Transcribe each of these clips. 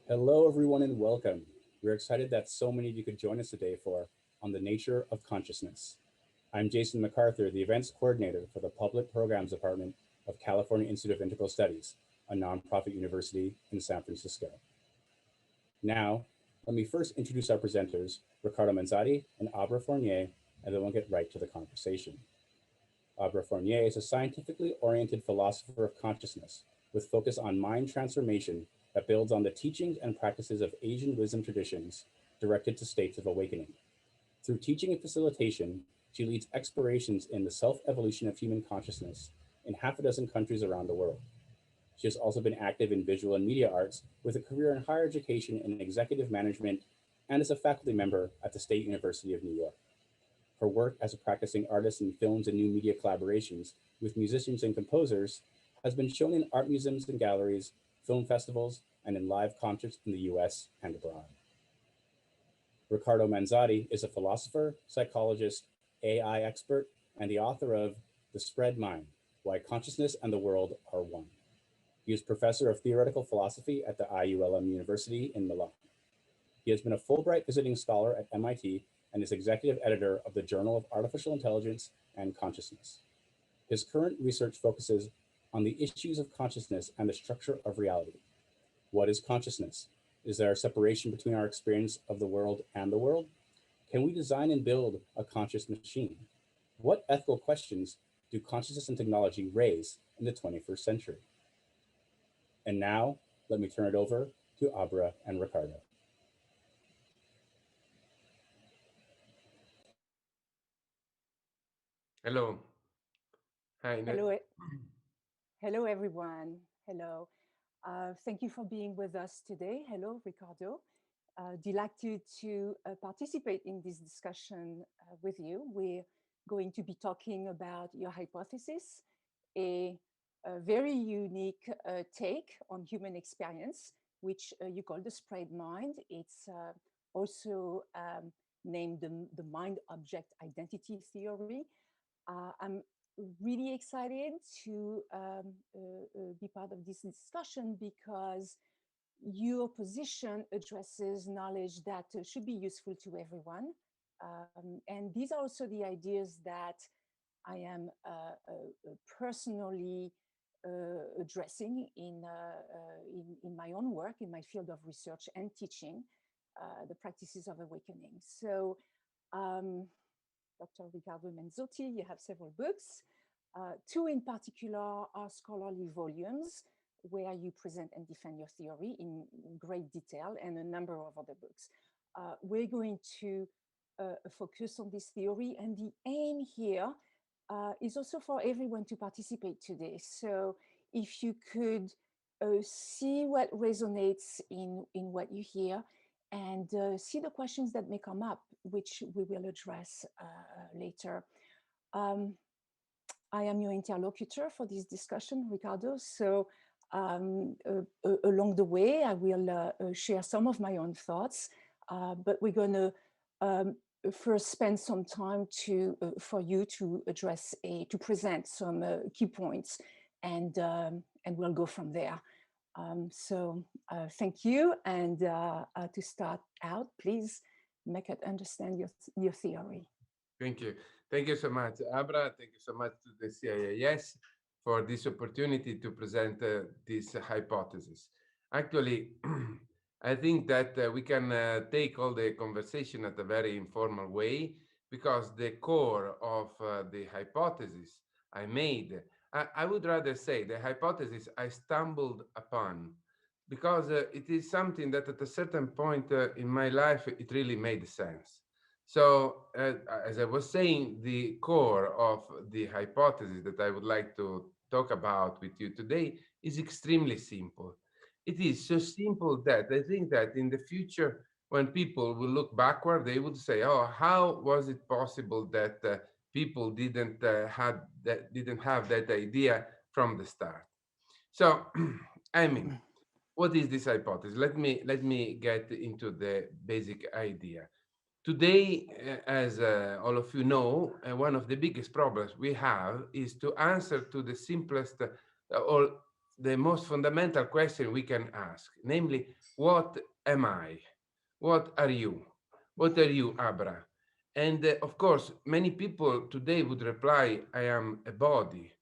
Hello, everyone, and welcome. We're excited that so many of you could join us today for On the Nature of Consciousness. I'm Jason MacArthur, the events coordinator for the Public Programs Department of California Institute of Integral Studies, a nonprofit university in San Francisco. Now, let me first introduce our presenters, Riccardo Manzotti and Abre Fournier, and then we'll get right to the conversation. Abre Fournier is a scientifically oriented philosopher of consciousness with focus on mind transformation that builds on the teachings and practices of Asian wisdom traditions directed to states of awakening. Through teaching and facilitation, she leads explorations in the self-evolution of human consciousness in half a dozen countries around the world. She has also been active in visual and media arts with a career in higher education and executive management, and is a faculty member at the State University of New York. Her work as a practicing artist in films and new media collaborations with musicians and composers has been shown in art museums and galleries, film festivals, and in live concerts in the US and abroad. Riccardo Manzotti is a philosopher, psychologist, AI expert, and the author of The Spread Mind: Why Consciousness and the World Are One. He is professor of theoretical philosophy at the IULM University in Milan. He has been a Fulbright visiting scholar at MIT and is executive editor of the Journal of Artificial Intelligence and Consciousness. His current research focuses on the issues of consciousness and the structure of reality. What is consciousness? Is there a separation between our experience of the world and the world? Can we design and build a conscious machine? What ethical questions do consciousness and technology raise in the 21st century? And now, let me turn it over to Abre and Riccardo. Hello. Hi. Hello, everyone. Hello. Thank you for being with us today. Hello, Riccardo. Delighted to participate in this discussion with you. We're going to be talking about your hypothesis, a very unique take on human experience, which you call the spread mind. It's also named the mind-object identity theory. I'm really excited to be part of this discussion because your position addresses knowledge that should be useful to everyone. And these are also the ideas that I am personally addressing in my own work, in my field of research and teaching, the practices of awakening. So, Dr. Riccardo Manzotti, you have several books. Two in particular are scholarly volumes where you present and defend your theory in great detail, and a number of other books. We're going to focus on this theory, and the aim here is also for everyone to participate today. So if you could see what resonates in what you hear, and see the questions that may come up, which we will address later. I am your interlocutor for this discussion, Riccardo. So along the way, I will share some of my own thoughts, but we're going to first spend some time for you to present some key points, and we'll go from there. So thank you, and to start out, please make it understand your theory. Thank you so much, Abra. Thank you so much to the CIIS for this opportunity to present this hypothesis. Actually, I think that we can take all the conversation at a very informal way, because the core of the hypothesis I made, I would rather say the hypothesis I stumbled upon, because it is something that at a certain point in my life, it really made sense. So, as I was saying, the core of the hypothesis that I would like to talk about with you today is extremely simple. It is so simple that I think that in the future, when people will look backward, they would say, "Oh, how was it possible that people didn't have that idea from the start?" So, I mean, what is this hypothesis? Let me get into the basic idea. Today, as all of you know, one of the biggest problems we have is to answer to the simplest or the most fundamental question we can ask, namely, what am I? What are you? What are you, Abra? And of course, many people today would reply, I am a body.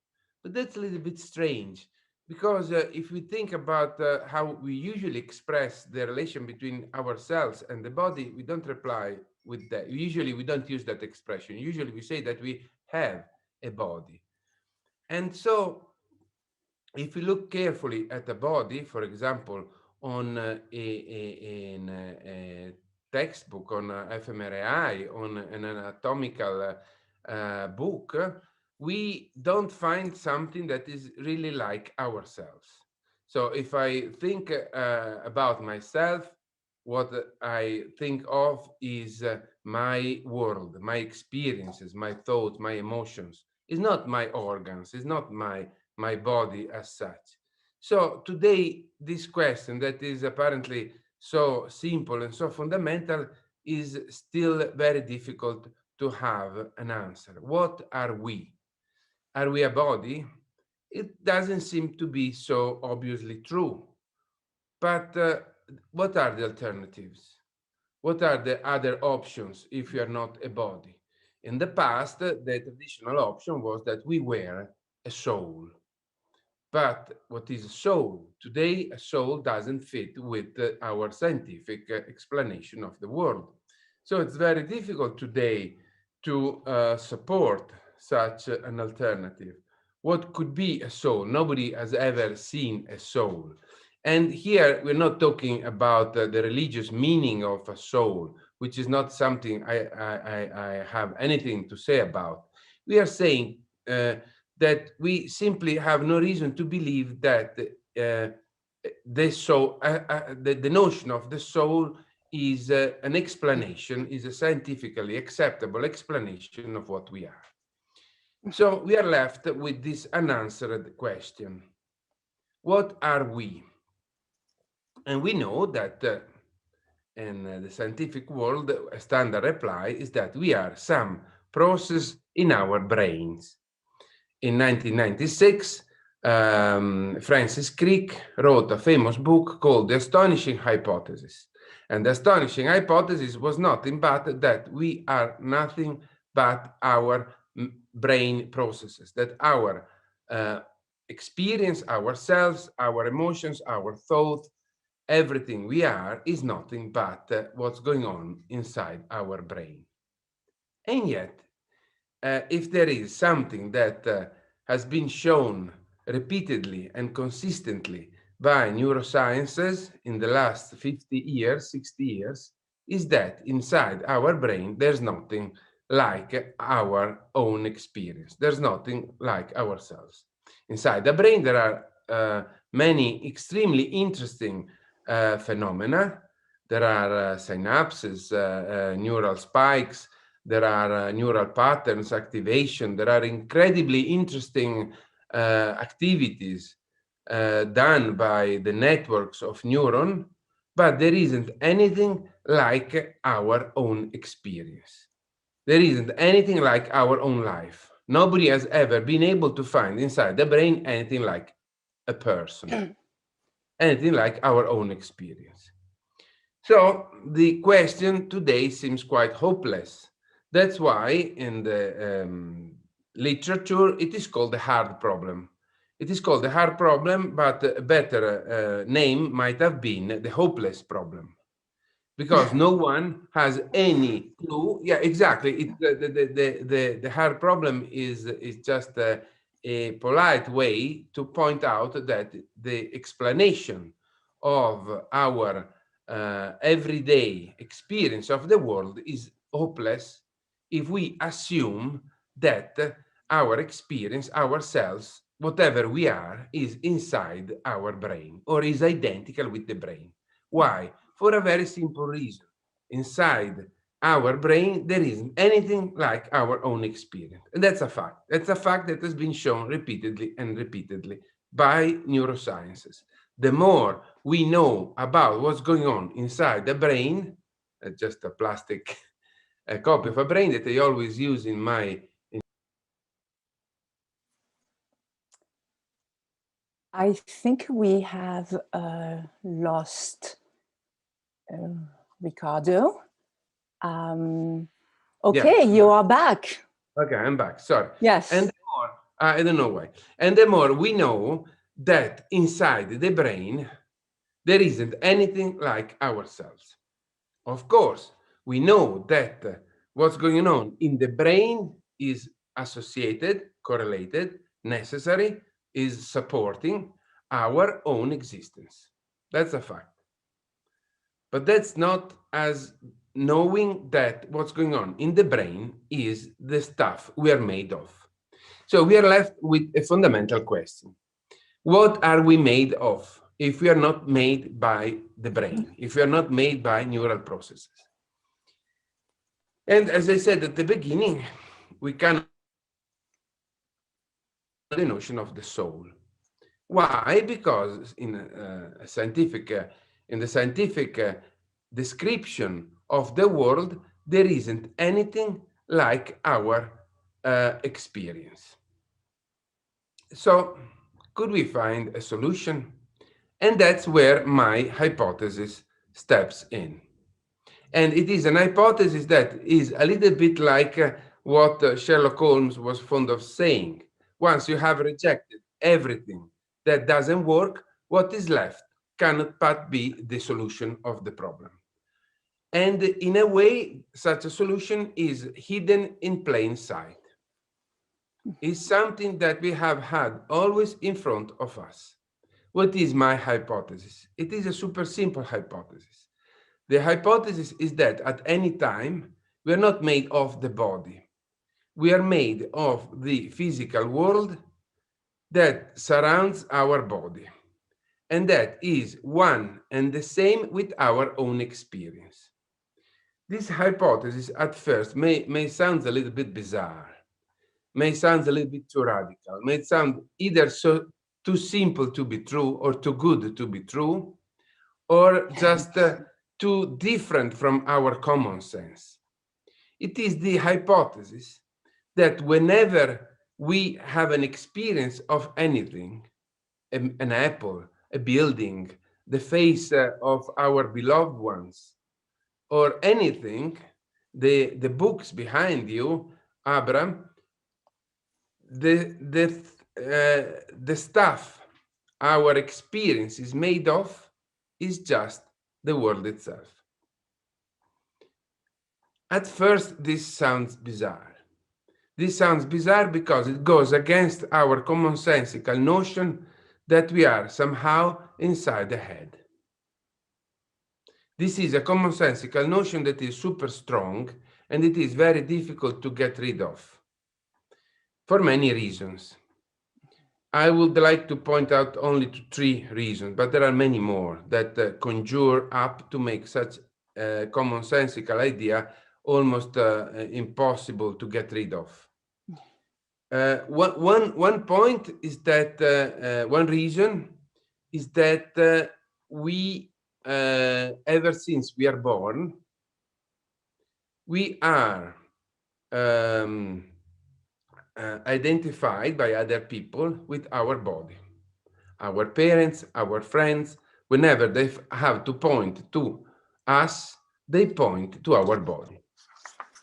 But that's a little bit strange because if we think about how we usually express the relation between ourselves and the body, we don't reply with that. Usually, we don't use that expression. Usually, we say that we have a body. And so, if you look carefully at the body, for example, on a textbook, on fMRI, on an anatomical book, we don't find something that is really like ourselves. So if I think about myself, what I think of is my world, my experiences, my thoughts, my emotions. It's not my organs, it's not my body as such. So today, this question that is apparently so simple and so fundamental is still very difficult to have an answer. What are we? Are we a body? It doesn't seem to be so obviously true. But what are the alternatives? What are the other options if we are not a body? In the past, the traditional option was that we were a soul. But what is a soul? Today, a soul doesn't fit with our scientific explanation of the world. So it's very difficult today to support such an alternative. What could be a soul? Nobody has ever seen a soul. And here we're not talking about the religious meaning of a soul, which is not something I have anything to say about. We are saying that we simply have no reason to believe that the soul, the notion of the soul is an explanation, is a scientifically acceptable explanation of what we are. So we are left with this unanswered question. What are we? And we know that in the scientific world, a standard reply is that we are some process in our brains. In 1996, Francis Crick wrote a famous book called The Astonishing Hypothesis. And the astonishing hypothesis was nothing but that we are nothing but our brain processes, that our experience, ourselves, our emotions, our thoughts, everything we are is nothing but what's going on inside our brain. And yet, if there is something that has been shown repeatedly and consistently by neurosciences in the last 50 years, 60 years, is that inside our brain, there's nothing like our own experience. There's nothing like ourselves. Inside the brain, there are many extremely interesting phenomena. There are synapses, neural spikes, there are neural patterns activation, there are incredibly interesting activities done by the networks of neuron, but there isn't anything like our own experience. There isn't anything like our own life. Nobody has ever been able to find inside the brain anything like a person, anything like our own experience. So the question today seems quite hopeless. That's why in the literature it is called the hard problem. It is called the hard problem, but a better name might have been the hopeless problem, because no one has any clue. Yeah, exactly. The hard problem is just a polite way to point out that the explanation of our everyday experience of the world is hopeless if we assume that our experience, ourselves, whatever we are, is inside our brain or is identical with the brain. Why? For a very simple reason. Inside our brain, there isn't anything like our own experience. And that's a fact. That's a fact that has been shown repeatedly and repeatedly by neurosciences. The more we know about what's going on inside the brain, just a plastic a copy of a brain that I always use in my... I think we have lost Riccardo. Okay, you are back. Okay, I'm back. Sorry. Yes. And the more, I don't know why. And the more we know that inside the brain, there isn't anything like ourselves. Of course, we know that what's going on in the brain is associated, correlated, necessary, is supporting our own existence. That's a fact. But that's not as knowing that what's going on in the brain is the stuff we are made of. So we are left with a fundamental question. What are we made of if we are not made by the brain, if we are not made by neural processes? And as I said at the beginning, we cannot the notion of the soul. Why? Because in the scientific description of the world, there isn't anything like our experience. So, could we find a solution? And that's where my hypothesis steps in. And it is an hypothesis that is a little bit like what Sherlock Holmes was fond of saying. Once you have rejected everything that doesn't work, what is left cannot but be the solution of the problem. And in a way, such a solution is hidden in plain sight. It's something that we have had always in front of us. What is my hypothesis? It is a super simple hypothesis. The hypothesis is that at any time, we are not made of the body. We are made of the physical world that surrounds our body. And that is one and the same with our own experience. This hypothesis at first may sound a little bit bizarre, may sound a little bit too radical, may sound either too simple to be true or too good to be true, or just too different from our common sense. It is the hypothesis that whenever we have an experience of anything, an apple, a building, the face of our beloved ones, or anything, the books behind you, Abram, the stuff our experience is made of is just the world itself. At first, this sounds bizarre. This sounds bizarre because it goes against our commonsensical notion that we are somehow inside the head. This is a commonsensical notion that is super strong and it is very difficult to get rid of for many reasons. I would like to point out only to 3 reasons, but there are many more that conjure up to make such a commonsensical idea almost impossible to get rid of. One point is that one reason is that we, ever since we are born, we are identified by other people with our body. Our parents, our friends, whenever they have to point to us, they point to our body.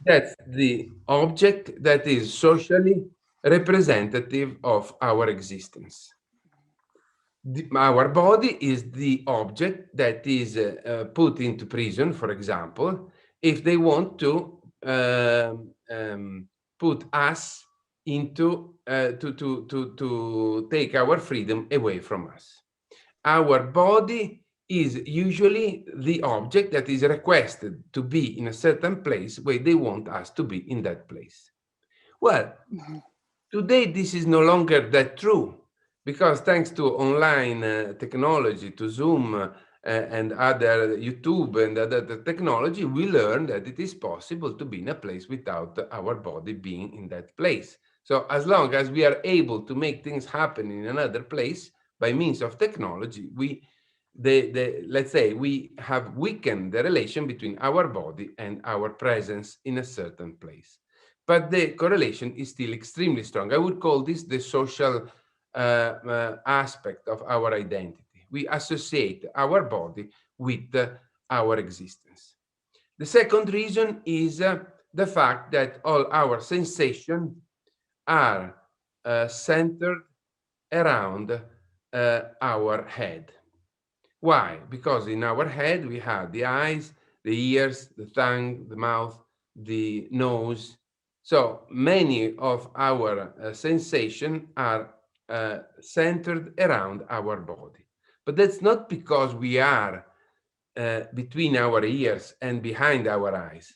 That's the object that is socially representative of our existence. Our body is the object that is put into prison, for example, if they want to put us into to take our freedom away from us. Our body is usually the object that is requested to be in a certain place where they want us to be in that place. Well, today this is no longer that true because thanks to online technology, to Zoom and other YouTube and other technology, we learned that it is possible to be in a place without our body being in that place. So as long as we are able to make things happen in another place by means of technology, let's say we have weakened the relation between our body and our presence in a certain place. But the correlation is still extremely strong. I would call this the social aspect of our identity. We associate our body with our existence. The second reason is the fact that all our sensations are centered around our head. Why? Because in our head we have the eyes, the ears, the tongue, the mouth, the nose. So many of our sensations are centered around our body. But that's not because we are between our ears and behind our eyes.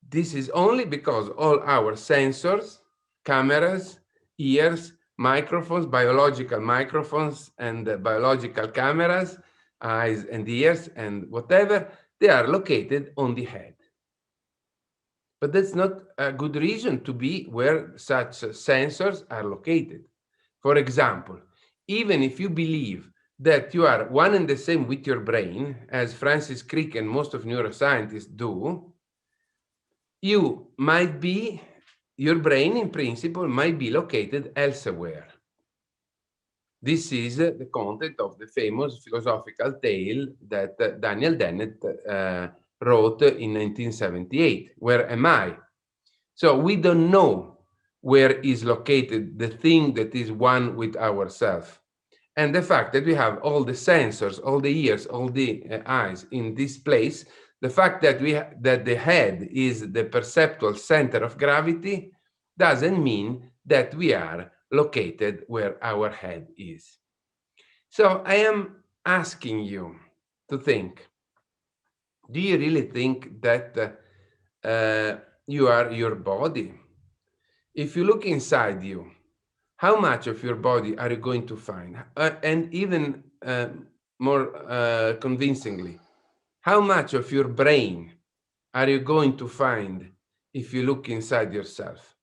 This is only because all our sensors, cameras, ears, microphones, biological microphones, and biological cameras, eyes and ears, and whatever, they are located on the head. But that's not a good reason to be where such sensors are located. For example, even if you believe that you are one and the same with your brain, as Francis Crick and most of neuroscientists do, your brain in principle might be located elsewhere. This is the content of the famous philosophical tale that Daniel Dennett wrote in 1978, Where Am I? So we don't know where is located the thing that is one with ourselves. And the fact that we have all the sensors, all the ears, all the eyes in this place, the fact that that the head is the perceptual center of gravity doesn't mean that we are located where our head is. So I am asking you to think, do you really think that you are your body? If you look inside you, how much of your body are you going to find? And even more convincingly, how much of your brain are you going to find if you look inside yourself?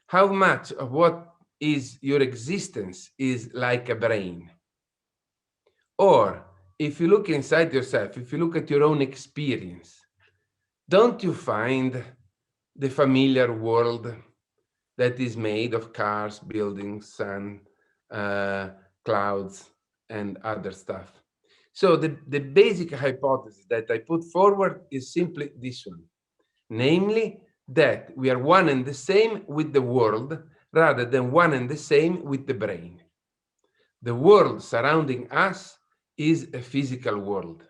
How much of what is your existence is like a brain? Or if you look inside yourself, if you look at your own experience, don't you find the familiar world that is made of cars, buildings, sun, clouds, and other stuff? So the basic hypothesis that I put forward is simply this one, namely that we are one and the same with the world rather than one and the same with the brain. The world surrounding us is a physical world,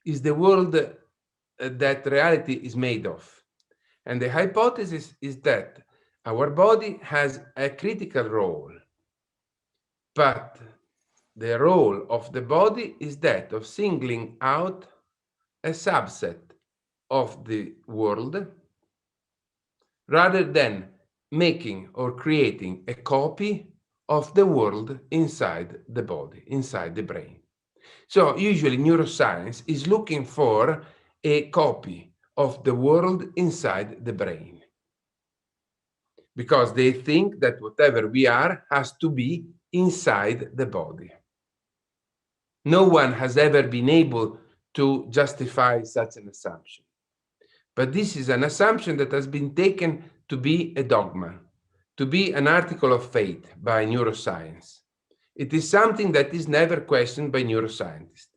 is the world that reality is made of. And the hypothesis is that our body has a critical role, but the role of the body is that of singling out a subset of the world rather than making or creating a copy of the world inside the body, inside the brain. So usually neuroscience is looking for a copy of the world inside the brain, because they think that whatever we are has to be inside the body. No one has ever been able to justify such an assumption. But this is an assumption that has been taken to be a dogma, to be an article of faith by neuroscience. It is something that is never questioned by neuroscientists.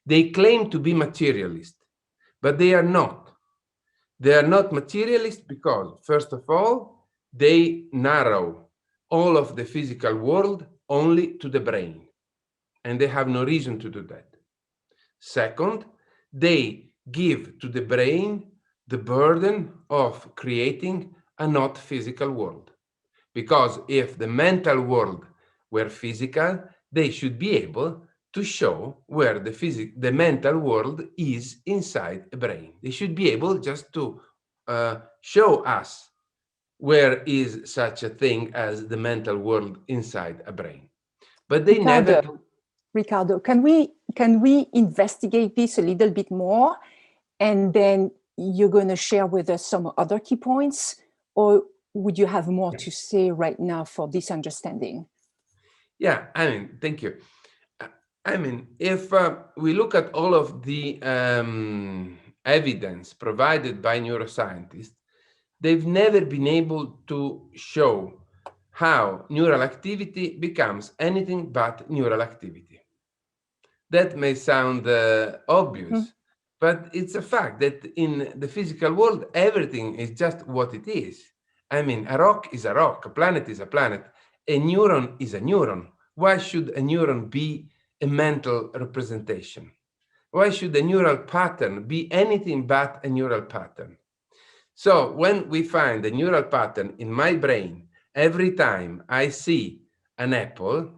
They claim to be materialist, but they are not. They are not materialist because, first of all, they narrow all of the physical world only to the brain, and they have no reason to do that. Second, they give to the brain the burden of creating a not physical world. Because if the mental world were physical, they should be able to show where the mental world is inside a brain. They should be able just to show us where is such a thing as the mental world inside a brain. But they never do. Riccardo, can we investigate this a little bit more, and then you're going to share with us some other key points, or would you have more to say right now for this understanding? Yeah, I mean, thank you. I mean, if we look at all of the evidence provided by neuroscientists, they've never been able to show how neural activity becomes anything but neural activity. That may sound obvious, But it's a fact that in the physical world, everything is just what it is. I mean, a rock is a rock, a planet is a planet, a neuron is a neuron. Why should a neuron be a mental representation? Why should a neural pattern be anything but a neural pattern? So when we find a neural pattern in my brain, every time I see an apple,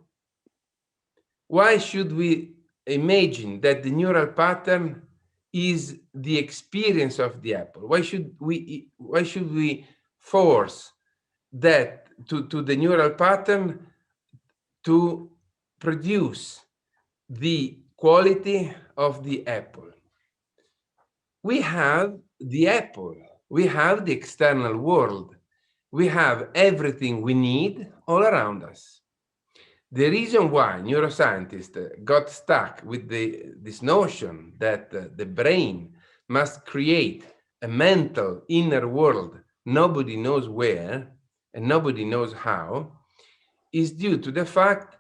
why should we imagine that the neural pattern is the experience of the apple? Why should we force that to the neural pattern to produce the quality of the apple? We have the apple, we have the external world, we have everything we need all around us. The reason why neuroscientists got stuck with this notion that the brain must create a mental inner world, nobody knows where and nobody knows how, is due to the fact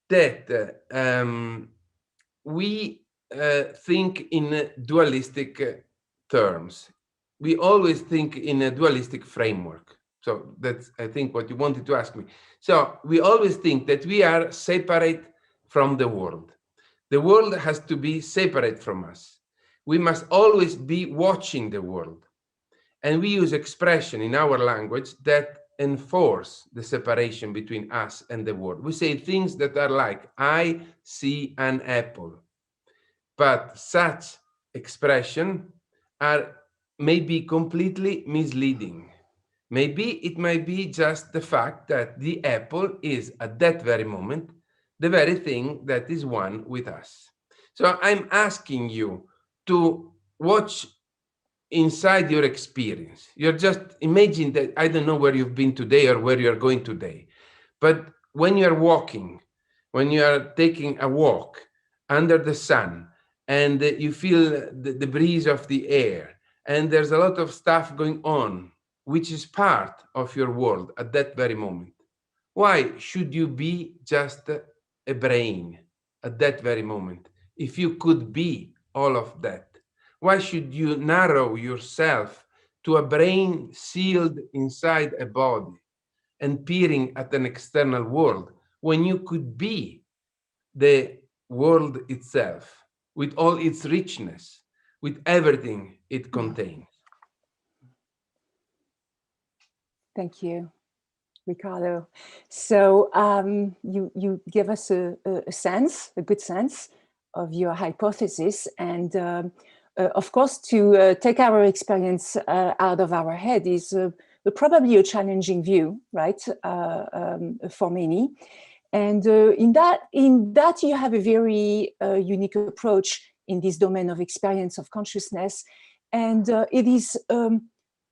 that we think in dualistic terms. We always think in a dualistic framework. So that's, I think, what you wanted to ask me. So we always think that we are separate from the world. The world has to be separate from us. We must always be watching the world. And we use expression in our language that enforce the separation between us and the world. We say things that are like, I see an apple. But such expression may be completely misleading. Maybe it might be just the fact that the apple is at that very moment the very thing that is one with us. So I'm asking you to watch inside your experience. You're just imagine that, I don't know where you've been today or where you're going today, but when you're walking, when you are taking a walk under the sun and you feel the breeze of the air and there's a lot of stuff going on, which is part of your world at that very moment. Why should you be just a brain at that very moment if you could be all of that? Why should you narrow yourself to a brain sealed inside a body and peering at an external world when you could be the world itself with all its richness, with everything it contains? Thank you, Riccardo. So you give us a sense, a good sense of your hypothesis, and of course, to take our experience out of our head is probably a challenging view, right, for many. And in that you have a very unique approach in this domain of experience of consciousness, and it is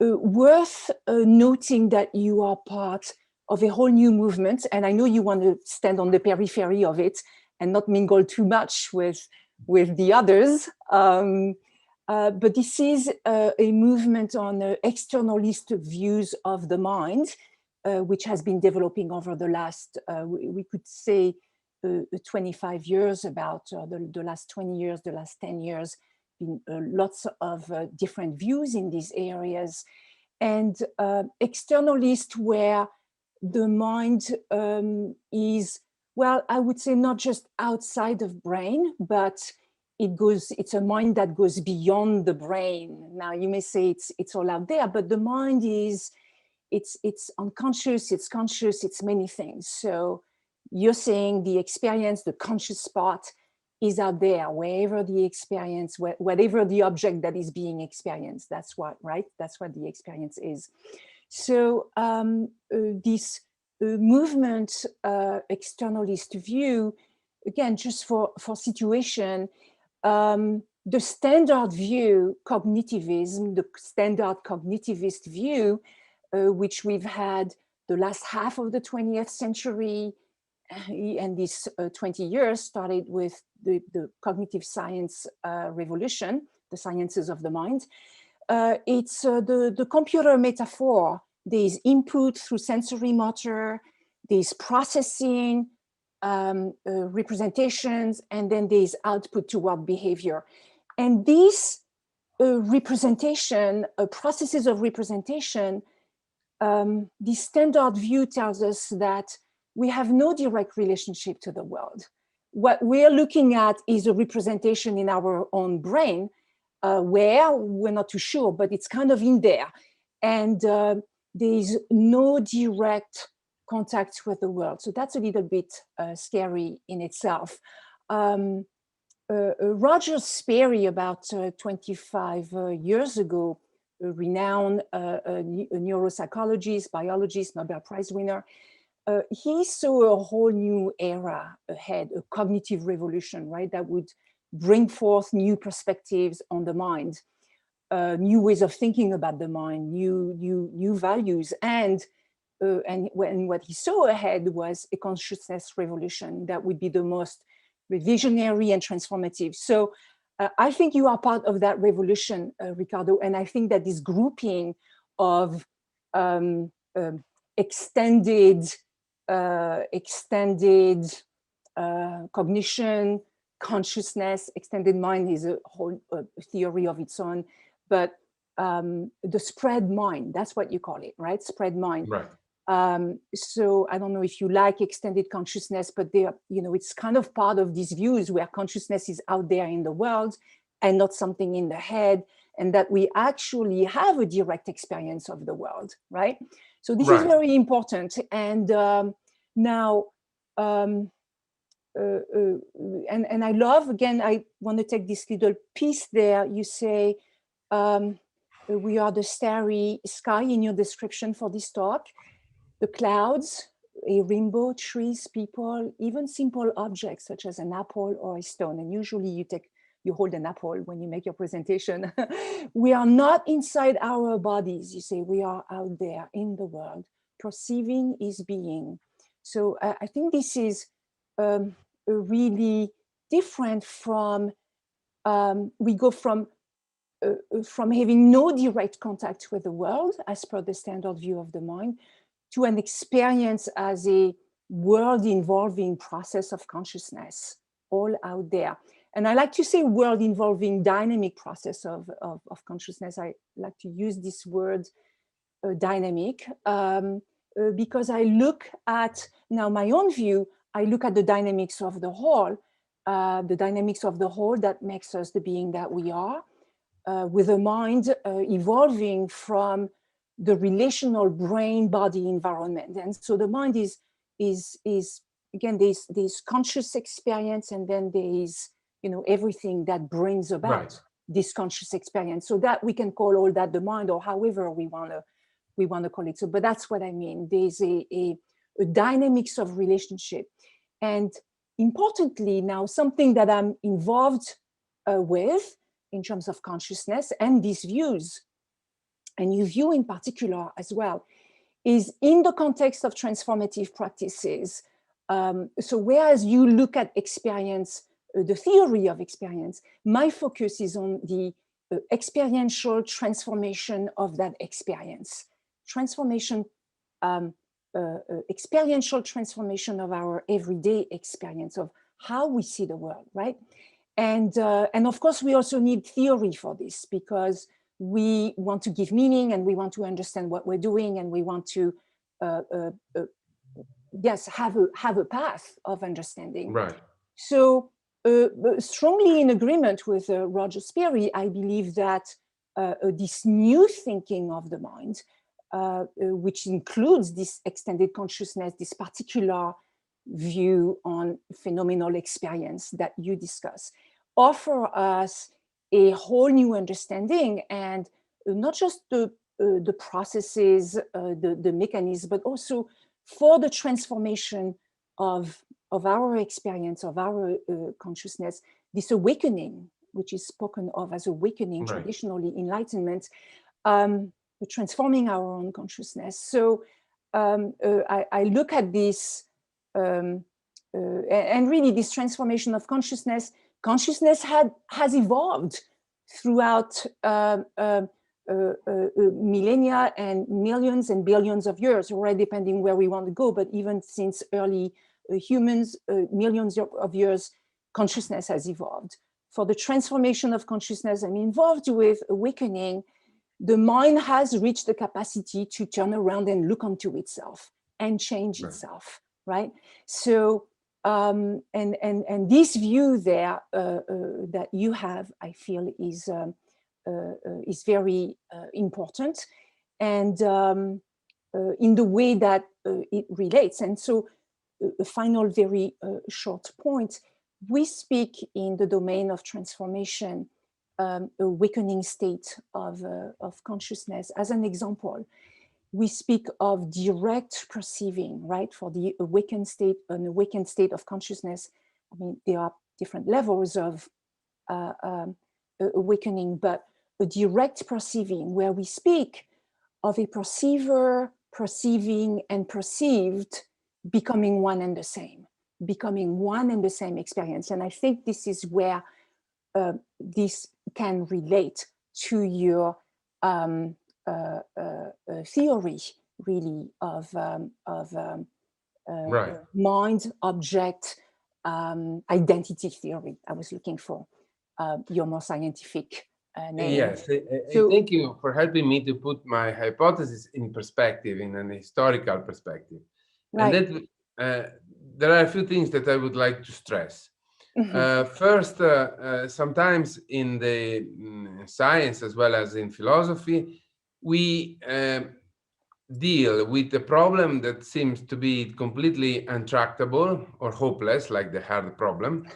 worth noting that you are part of a whole new movement, and I know you want to stand on the periphery of it and not mingle too much with the others. But this is a movement on externalist views of the mind, which has been developing over the last, we could say, 25 years, about the last 20 years, the last 10 years, been lots of different views in these areas. And externalist where the mind is, well, I would say not just outside of brain, but it's a mind that goes beyond the brain. Now you may say it's all out there, but the mind is, it's unconscious, it's conscious, it's many things. So you're saying the experience, the conscious part is out there, wherever the experience, whatever the object that is being experienced, that's what, right? That's what the experience is. So this movement, externalist view, again, just for situation, the standard view, cognitivism, the standard cognitivist view, which we've had the last half of the 20th century, and this 20 years started with the cognitive science revolution, the sciences of the mind. It's the computer metaphor. There's input through sensory motor, there's processing, representations, and then there's output toward behavior. And this representation, processes of representation, the standard view tells us that we have no direct relationship to the world. What we're looking at is a representation in our own brain, where we're not too sure, but it's kind of in there. And there is no direct contact with the world. So that's a little bit scary in itself. Roger Sperry, about 25 years ago, a renowned neuropsychologist, biologist, Nobel Prize winner, he saw a whole new era ahead, a cognitive revolution, right? That would bring forth new perspectives on the mind, new ways of thinking about the mind, new values, and what he saw ahead was a consciousness revolution that would be the most visionary and transformative. So I think you are part of that revolution, Riccardo, and I think that this grouping of extended cognition, consciousness, extended mind is a whole theory of its own, but the spread mind, that's what you call it, right? Spread mind. Right. So I don't know if you like extended consciousness, but they are, it's kind of part of these views where consciousness is out there in the world and not something in the head, and that we actually have a direct experience of the world, right? So this is very important. And now, and I love, again, I want to take this little piece there. You say, we are the starry sky in your description for this talk. The clouds, a rainbow, trees, people, even simple objects such as an apple or a stone. And usually you hold an apple when you make your presentation. We are not inside our bodies. You say we are out there in the world. Perceiving is being. So I think this is really different from, we go from having no direct contact with the world as per the standard view of the mind, to an experience as a world-involving process of consciousness, all out there. And I like to say world-involving dynamic process of consciousness. I like to use this word dynamic because I look at, now my own view, I look at the dynamics of the whole that makes us the being that we are, with a mind evolving from the relational brain-body environment. And so the mind is again, there's conscious experience, and then there is, everything that brings about this conscious experience. So that we can call all that the mind, or however we want to call it. So, but that's what I mean. There's a dynamics of relationship. And importantly, now something that I'm involved with in terms of consciousness and these views, and you view in particular as well, is in the context of transformative practices. So whereas you look at experience, the theory of experience, my focus is on the experiential transformation of that experience. Experiential transformation of our everyday experience, of how we see the world, right? And of course, we also need theory for this, because we want to give meaning, and we want to understand what we're doing, and we want to, yes, have a path of understanding. Right. So strongly in agreement with Roger Sperry, I believe that this new thinking of the mind, which includes this extended consciousness, this particular view on phenomenal experience that you discuss, offer us a whole new understanding, and not just the processes, the mechanisms, but also for the transformation of our experience, of our consciousness, this awakening, which is spoken of as awakening, traditionally enlightenment, transforming our own consciousness. So I look at this, and really this transformation of consciousness has evolved throughout millennia and millions and billions of years, right, depending where we want to go. But even since early humans, millions of years, consciousness has evolved. for the transformation of consciousness I'm involved with awakening, the mind has reached the capacity to turn around and look onto itself and change itself, right? So, and this view there that you have, I feel, is very important, and in the way that it relates. And so, a final very short point: we speak in the domain of transformation, awakening state of consciousness. As an example, we speak of direct perceiving, right? For the awakened state, an awakened state of consciousness. I mean, there are different levels of awakening, but a direct perceiving, where we speak of a perceiver, perceiving, and perceived becoming one and the same, becoming one and the same experience. And I think this is where this can relate to your theory, really, of mind, object, identity theory. I was looking for your more scientific name. Yes, thank you for helping me to put my hypothesis in perspective, in an historical perspective. Right. And that there are a few things that I would like to stress. First, sometimes in the science as well as in philosophy, we deal with a problem that seems to be completely intractable or hopeless, like the hard problem,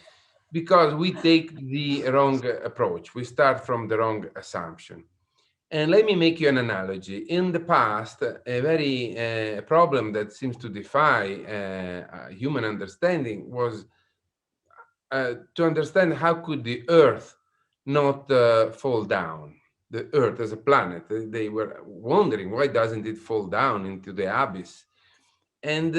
because we take the wrong approach. We start from the wrong assumption. And let me make you an analogy. In the past, a very problem that seems to defy human understanding was to understand how could the Earth not fall down. The Earth as a planet. They were wondering, why doesn't it fall down into the abyss? And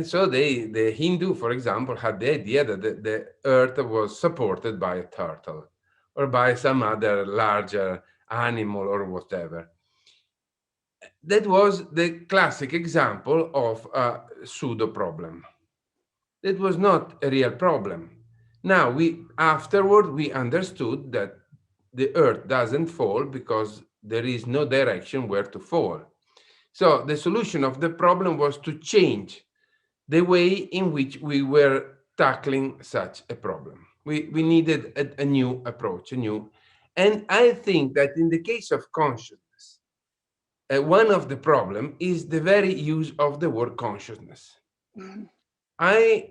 so the Hindu, for example, had the idea that the Earth was supported by a turtle or by some other larger animal or whatever. That was the classic example of a pseudo problem. It was not a real problem. Now, afterward, we understood that the Earth doesn't fall because there is no direction where to fall. So the solution of the problem was to change the way in which we were tackling such a problem. We needed a new approach, and I think that in the case of consciousness, one of the problem is the very use of the word consciousness.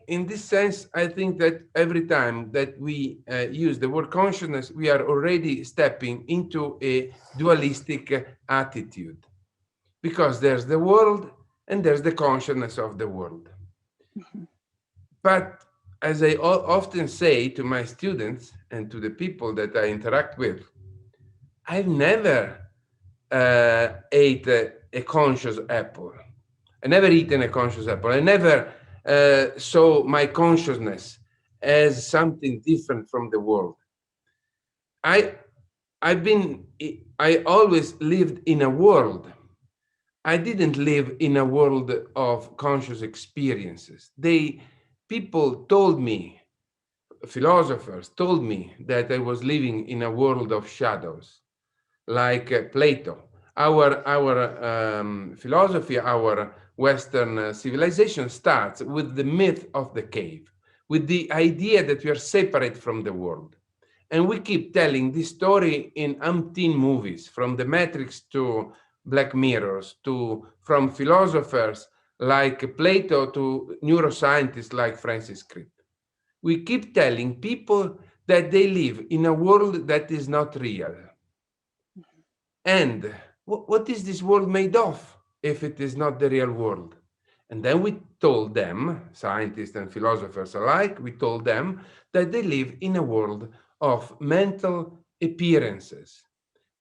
In this sense, I think that every time that we use the word consciousness, we are already stepping into a dualistic attitude, because there's the world and there's the consciousness of the world. But as I often say to my students and to the people that I interact with, I've never ate a conscious apple. I never eaten a conscious apple. I never saw my consciousness as something different from the world. I always lived in a world. I didn't live in a world of conscious experiences. People told me, philosophers told me, that I was living in a world of shadows, like Plato. Our philosophy, our Western civilization starts with the myth of the cave, with the idea that we are separate from the world. And we keep telling this story in umpteen movies, from The Matrix to Black Mirrors, from philosophers like Plato to neuroscientists like Francis Crick. We keep telling people that they live in a world that is not real. And what is this world made of if it is not the real world? And then we told them, scientists and philosophers alike, we told them that they live in a world of mental appearances,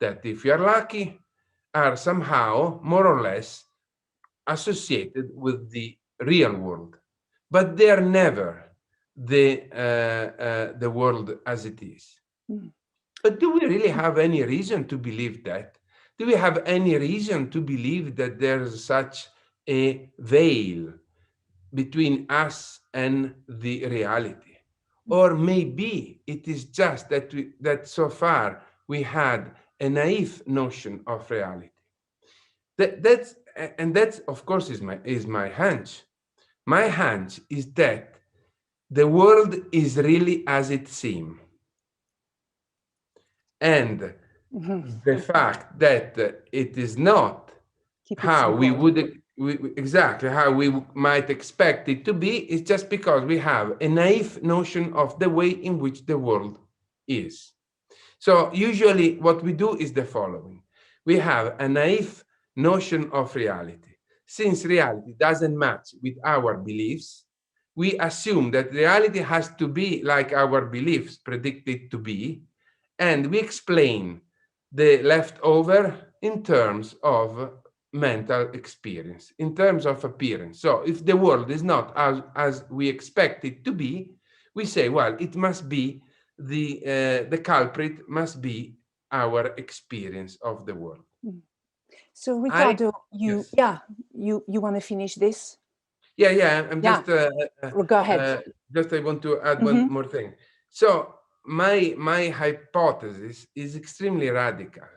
that if you are lucky, are somehow more or less associated with the real world, but they are never the world as it is. But do we really have any reason to believe that? Do we have any reason to believe that there's such a veil between us and the reality? Or maybe it is just that that so far we had a naive notion of reality. That's of course is my hunch. My hunch is that the world is really as it seems, and the fact that it is not how we would exactly how we might expect it to be is just because we have a naive notion of the way in which the world is. So usually what we do is the following. We have a naive notion of reality. Since reality doesn't match with our beliefs, we assume that reality has to be like our beliefs predict it to be, and we explain the leftover in terms of mental experience, in terms of appearance. So if the world is not as we expect it to be, we say, well, it must be the culprit must be our experience of the world. So Riccardo, you want to finish this? Yeah. I'm just go ahead. Just I want to add one more thing. So my hypothesis is extremely radical.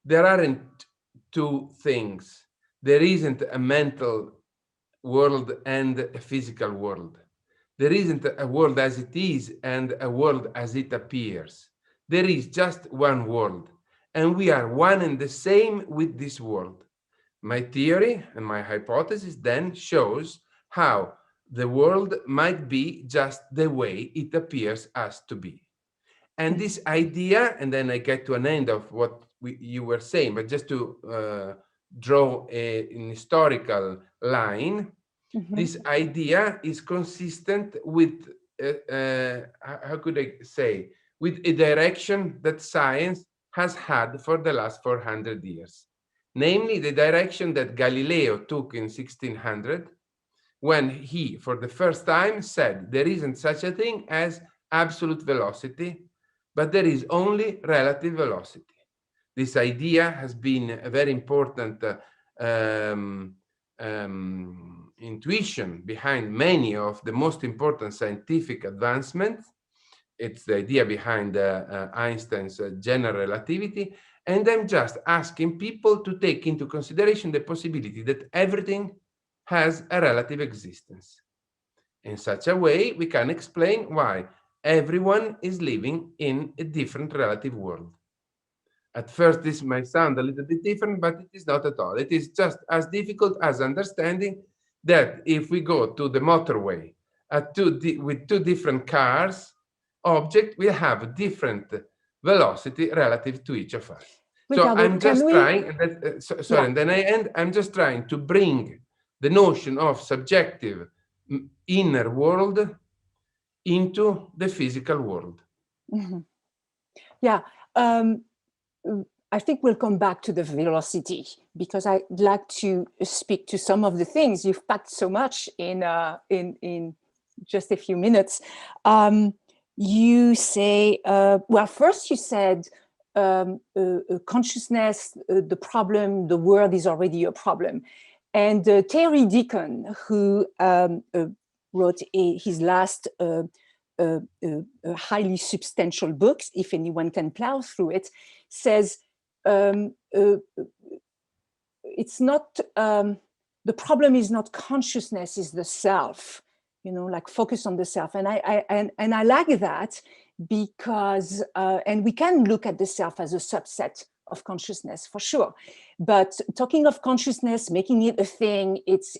There aren't two things. There isn't a mental world and a physical world. There isn't a world as it is and a world as it appears. There is just one world, and we are one and the same with this world. My theory and my hypothesis then shows how the world might be just the way it appears as to be. And this idea, and then I get to an end of what you were saying, but just to draw an historical line, this idea is consistent with, how could I say, with a direction that science has had for the last 400 years. Namely, the direction that Galileo took in 1600, when he, for the first time, said there isn't such a thing as absolute velocity, but there is only relative velocity. This idea has been a very important intuition behind many of the most important scientific advancements. It's the idea behind Einstein's general relativity. And I'm just asking people to take into consideration the possibility that everything has a relative existence. In such a way, we can explain why everyone is living in a different relative world. At first, this might sound a little bit different, but it is not at all. It is just as difficult as understanding that if we go to the motorway with two different cars, object will have a different velocity relative to each of us. Riccardo, so I'm just trying, and then I end, I'm just trying to bring the notion of subjective inner world into the physical world. Yeah. I think we'll come back to the velocity because I'd like to speak to some of the things you've packed so much in just a few minutes. You say, well, first you said consciousness, the problem, the world is already a problem. And Terry Deacon, who wrote his last highly substantial books, if anyone can plow through it, says it's not, the problem is not consciousness, is the self, like focus on the self. And I like that because, and we can look at the self as a subset of consciousness for sure. But talking of consciousness, making it a thing, it's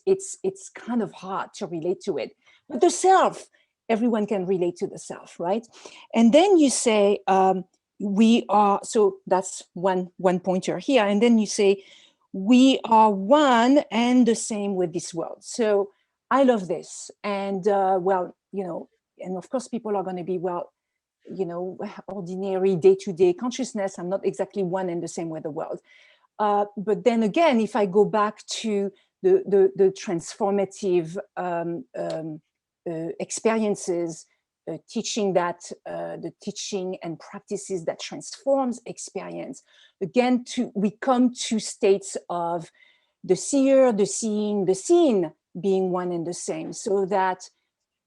kind of hard to relate to it. But the self, everyone can relate to the self, right? And then you say, we are, so that's one pointer here. And then you say, we are one and the same with this world. So I love this. And well, and of course people are going to be, well, ordinary day-to-day consciousness. I'm not exactly one and the same with the world. But then again, if I go back to the transformative experiences, teaching that the teaching and practices that transforms experience, again, we come to states of the seer, the seeing, the seen being one and the same, so that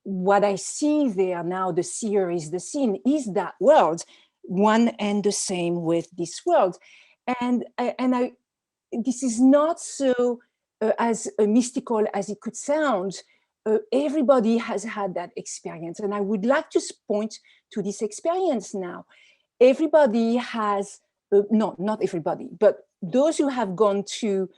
what I see there now, the seer is the seen, is that world, one and the same with this world. And this is not so as mystical as it could sound. Everybody has had that experience. And I would like to point to this experience now. Everybody has, no, not everybody, but those who have gone to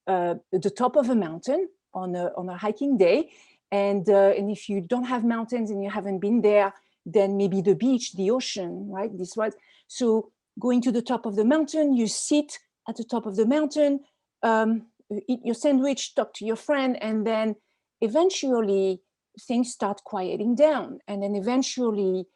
the top of a mountain on a hiking day, and if you don't have mountains and you haven't been there, then maybe the beach, the ocean, right? This was, so going to the top of the mountain, you sit at the top of the mountain, eat your sandwich, talk to your friend, and then eventually things start quieting down. And then eventually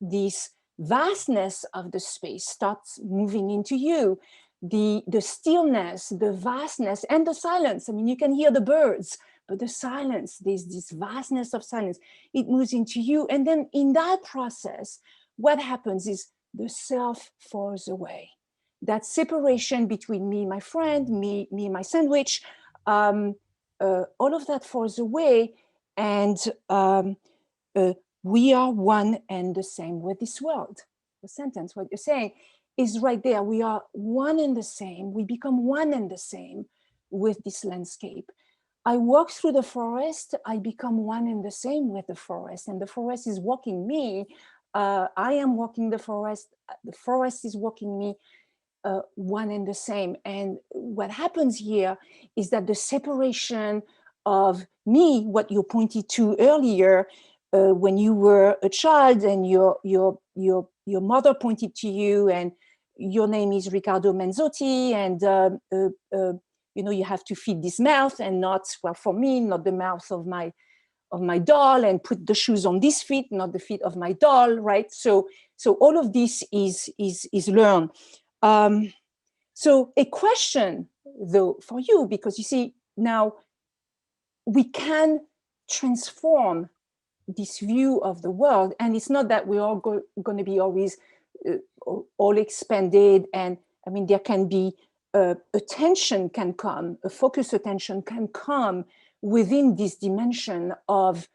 this vastness of the space starts moving into you. The stillness, the vastness, and the silence. I mean, you can hear the birds, but the silence, there's this vastness of silence. It moves into you. And then in that process, what happens is the self falls away. That separation between me, my friend, me, my sandwich, all of that falls away. And we are one and the same with this world. The sentence, what you're saying, is right there. We are one and the same. We become one and the same with this landscape. I walk through the forest, I become one and the same with the forest, and the forest is walking me. I am walking the forest is walking me, one and the same. And what happens here is that the separation of me, what you pointed to earlier, when you were a child and your mother pointed to you and your name is Riccardo Manzotti, and you know, you have to feed this mouth and not, well, for me, not the mouth of my doll, and put the shoes on this feet, not the feet of my doll, right? So all of this is learned. So a question though for you, because you see, now we can transform this view of the world, and it's not that we're all going to be always all expanded. And I mean, there can be attention can come, a focused attention can come within this dimension of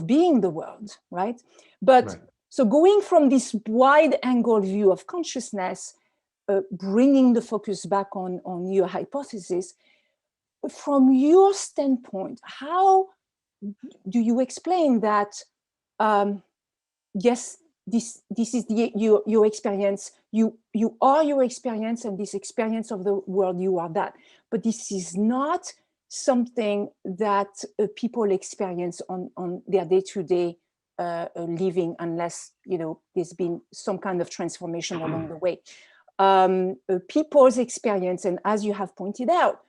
being the world, right? But right. So going from this wide angle view of consciousness, bringing the focus back on your hypothesis, from your standpoint, how do you explain that? Yes, this is your experience. You are your experience, and this experience of the world, you are that. But this is not something that people experience on their day-to-day living, unless, you know, there's been some kind of transformation along the way. People's experience, and as you have pointed out,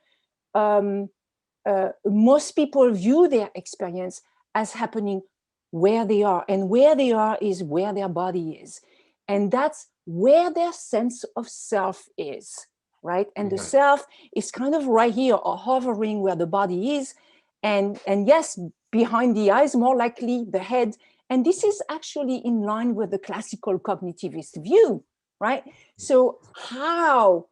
most people view their experience as happening where they are, and where they are is where their body is, and that's where their sense of self is, right? And the self is kind of right here, or hovering where the body is, and yes, behind the eyes, more likely the head. And this is actually in line with the classical cognitivist view, right? So how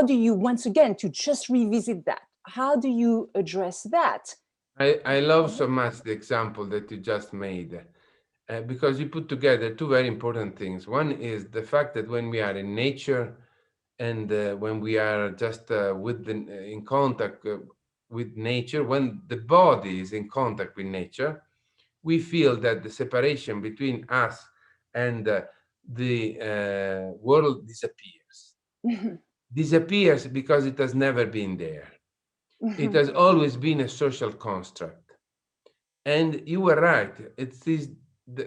do you, once again, to just revisit that, how do you address that? I love so much the example that you just made, because you put together two very important things. One is the fact that when we are in nature, and when we are just in contact with nature, when the body is in contact with nature, we feel that the separation between us and the world disappears. Disappears because it has never been there. It has always been a social construct. And you were right. It is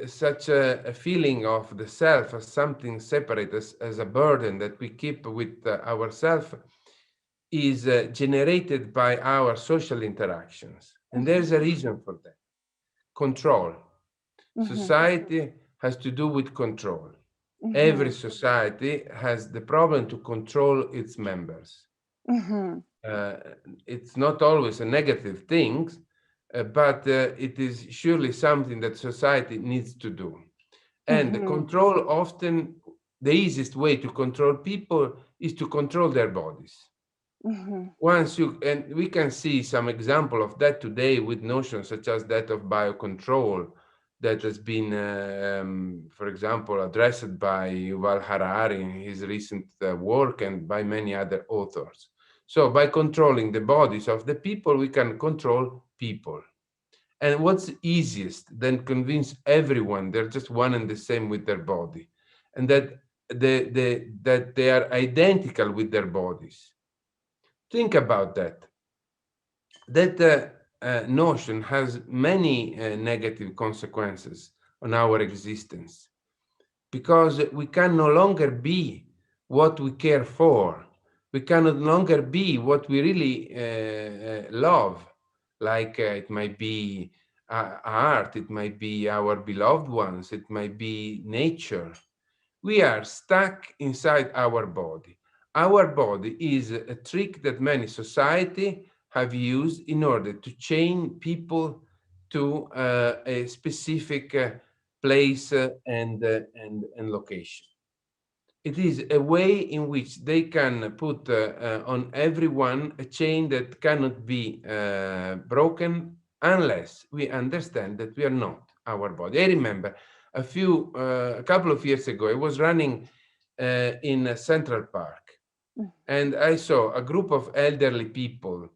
such a feeling of the self as something separate, as a burden that we keep with ourselves, is generated by our social interactions. And there's a reason for that. Control. Society has to do with control. Every society has the problem to control its members. It's not always a negative thing, but it is surely something that society needs to do. And the control, often the easiest way to control people is to control their bodies. Once you, and we can see some example of that today with notions such as that of biocontrol that has been, for example, addressed by Yuval Harari in his recent work and by many other authors. So by controlling the bodies of the people, we can control people. And what's easiest than convince everyone they're just one and the same with their body, and that that they are identical with their bodies. Think about that. That notion has many negative consequences on our existence, because we can no longer be what we care for. We can no longer be what we really love. Like it might be art, it might be our beloved ones, it might be nature. We are stuck inside our body. Our body is a trick that many society have used in order to chain people to a specific place and location. It is a way in which they can put on everyone a chain that cannot be broken unless we understand that we are not our body. I remember a couple of years ago, I was running in Central Park, and I saw a group of elderly people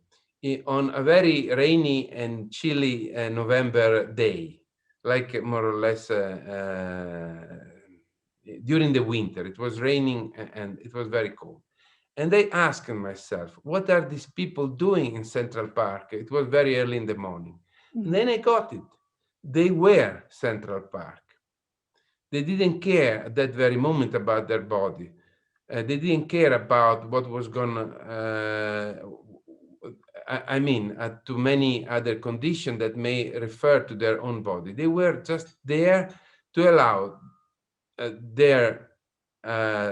on a very rainy and chilly November day, like more or less during the winter. It was raining and it was very cold. And I asked myself, what are these people doing in Central Park? It was very early in the morning. And then I got it. They were Central Park. They didn't care at that very moment about their body. They didn't care about what was going I mean, to many other conditions that may refer to their own body. They were just there to allow their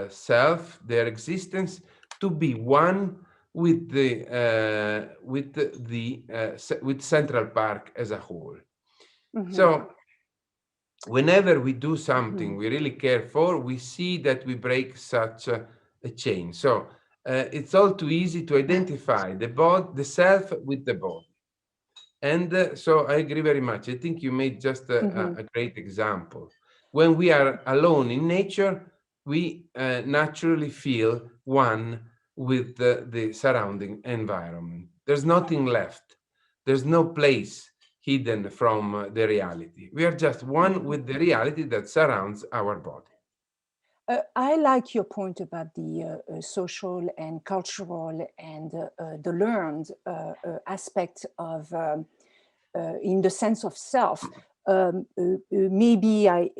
self, their existence, to be one with with Central Park as a whole. So whenever we do something we really care for, we see that we break such a chain. So it's all too easy to identify the self with the body. And so I agree very much. I think you made just a great example. When we are alone in nature, we naturally feel one with the surrounding environment. There's nothing left. There's no place hidden from the reality. We are just one with the reality that surrounds our body. I like your point about the social and cultural and the learned aspect of, in the sense of self. Maybe I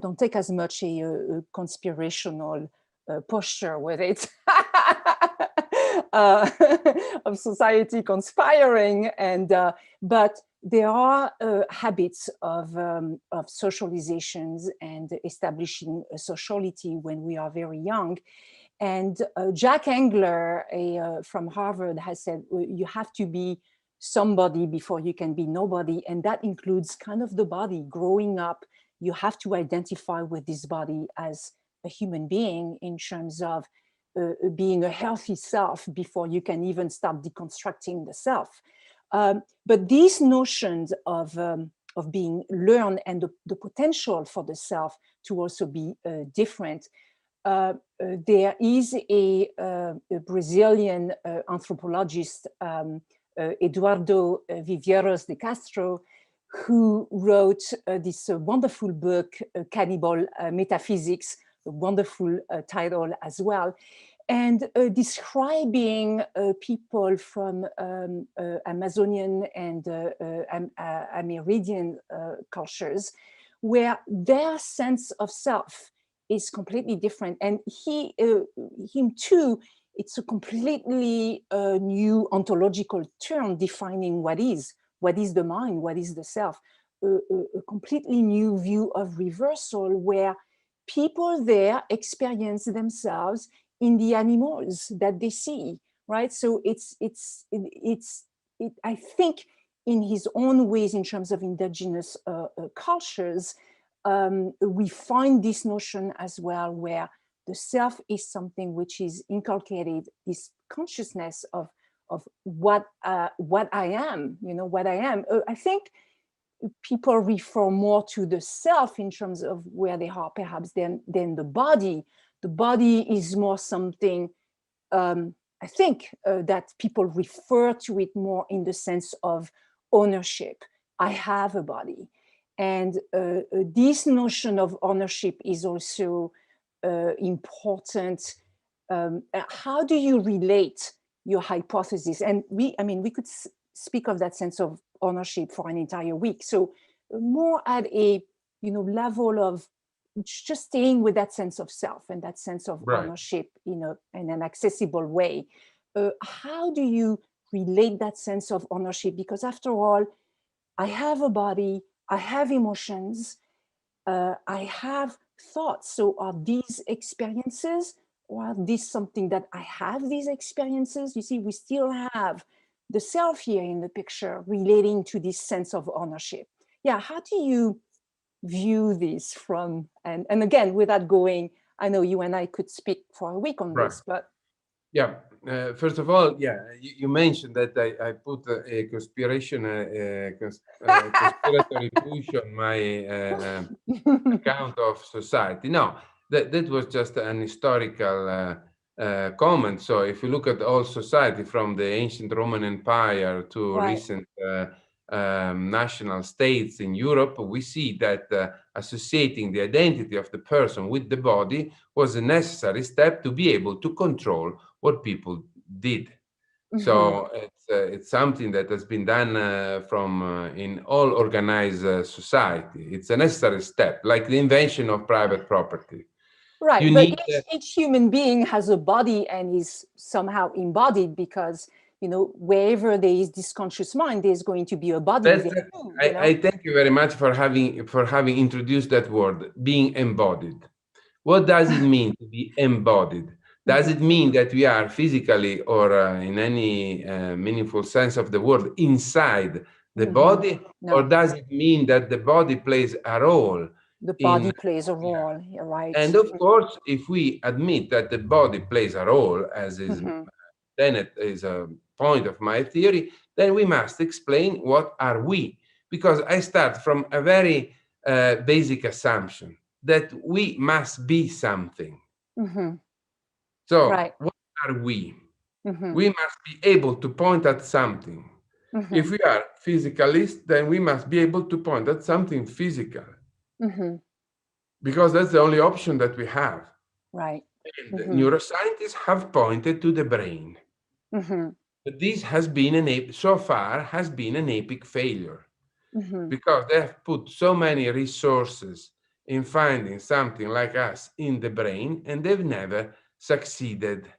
don't take as much a conspirational posture with it. Of society conspiring, and but there are habits of socializations and establishing a sociality when we are very young. And Jack Engler from Harvard has said, you have to be somebody before you can be nobody. And that includes kind of the body. Growing up, you have to identify with this body as a human being in terms of being a healthy self before you can even start deconstructing the self. But these notions of being learned and the potential for the self to also be different. There is a Brazilian anthropologist, Eduardo Viveiros de Castro, who wrote this wonderful book, Cannibal Metaphysics, a wonderful title as well, and describing people from Amazonian and Amerindian cultures, where their sense of self is completely different. And him too, it's a completely new ontological term defining what is the mind, what is the self, a completely new view of reversal, where people there experience themselves in the animals that they see, right? So I think in his own ways, in terms of indigenous cultures, we find this notion as well, where the self is something which is inculcated, this consciousness of what I am, what I am. I think people refer more to the self in terms of where they are, perhaps, than the body. The body is more something, I think, that people refer to it more in the sense of ownership. I have a body. And this notion of ownership is also important. How do you relate your hypothesis? And we could speak of that sense of ownership for an entire week. So more at a level of just staying with that sense of self and that sense of ownership in an accessible way. How do you relate that sense of ownership? Because after all, I have a body, I have emotions, I have thoughts. So are these experiences, or are these something that I have these experiences? You see, we still have the self here in the picture relating to this sense of ownership. Yeah, how do you view this from, and again, without going, I know you and I could speak for a week on this, but. Yeah, first of all, yeah, you mentioned that I put a conspiratory push on my account of society. No, that was just an historical comment. So if you look at all society from the ancient Roman Empire to recent national states in Europe, we see that associating the identity of the person with the body was a necessary step to be able to control what people did. So it's something that has been done from in all organized society. It's a necessary step, like the invention of private property. Right, but each human being has a body and is somehow embodied, because wherever there is this conscious mind, there's going to be a body there too. I thank you very much for having introduced that word, being embodied. What does it mean to be embodied? Does it mean that we are physically or in any meaningful sense of the word inside the body? No. Or does it mean that the body plays a role? The body plays a role, you're right. And of course, if we admit that the body plays a role, as is then it is a point of my theory, then we must explain what are we. Because I start from a very basic assumption that we must be something. So what are we? We must be able to point at something. If we are physicalists, then we must be able to point at something physical. Because that's the only option that we have. Right. And neuroscientists have pointed to the brain. But this has been so far has been an epic failure. Because they have put so many resources in finding something like us in the brain, and they've never succeeded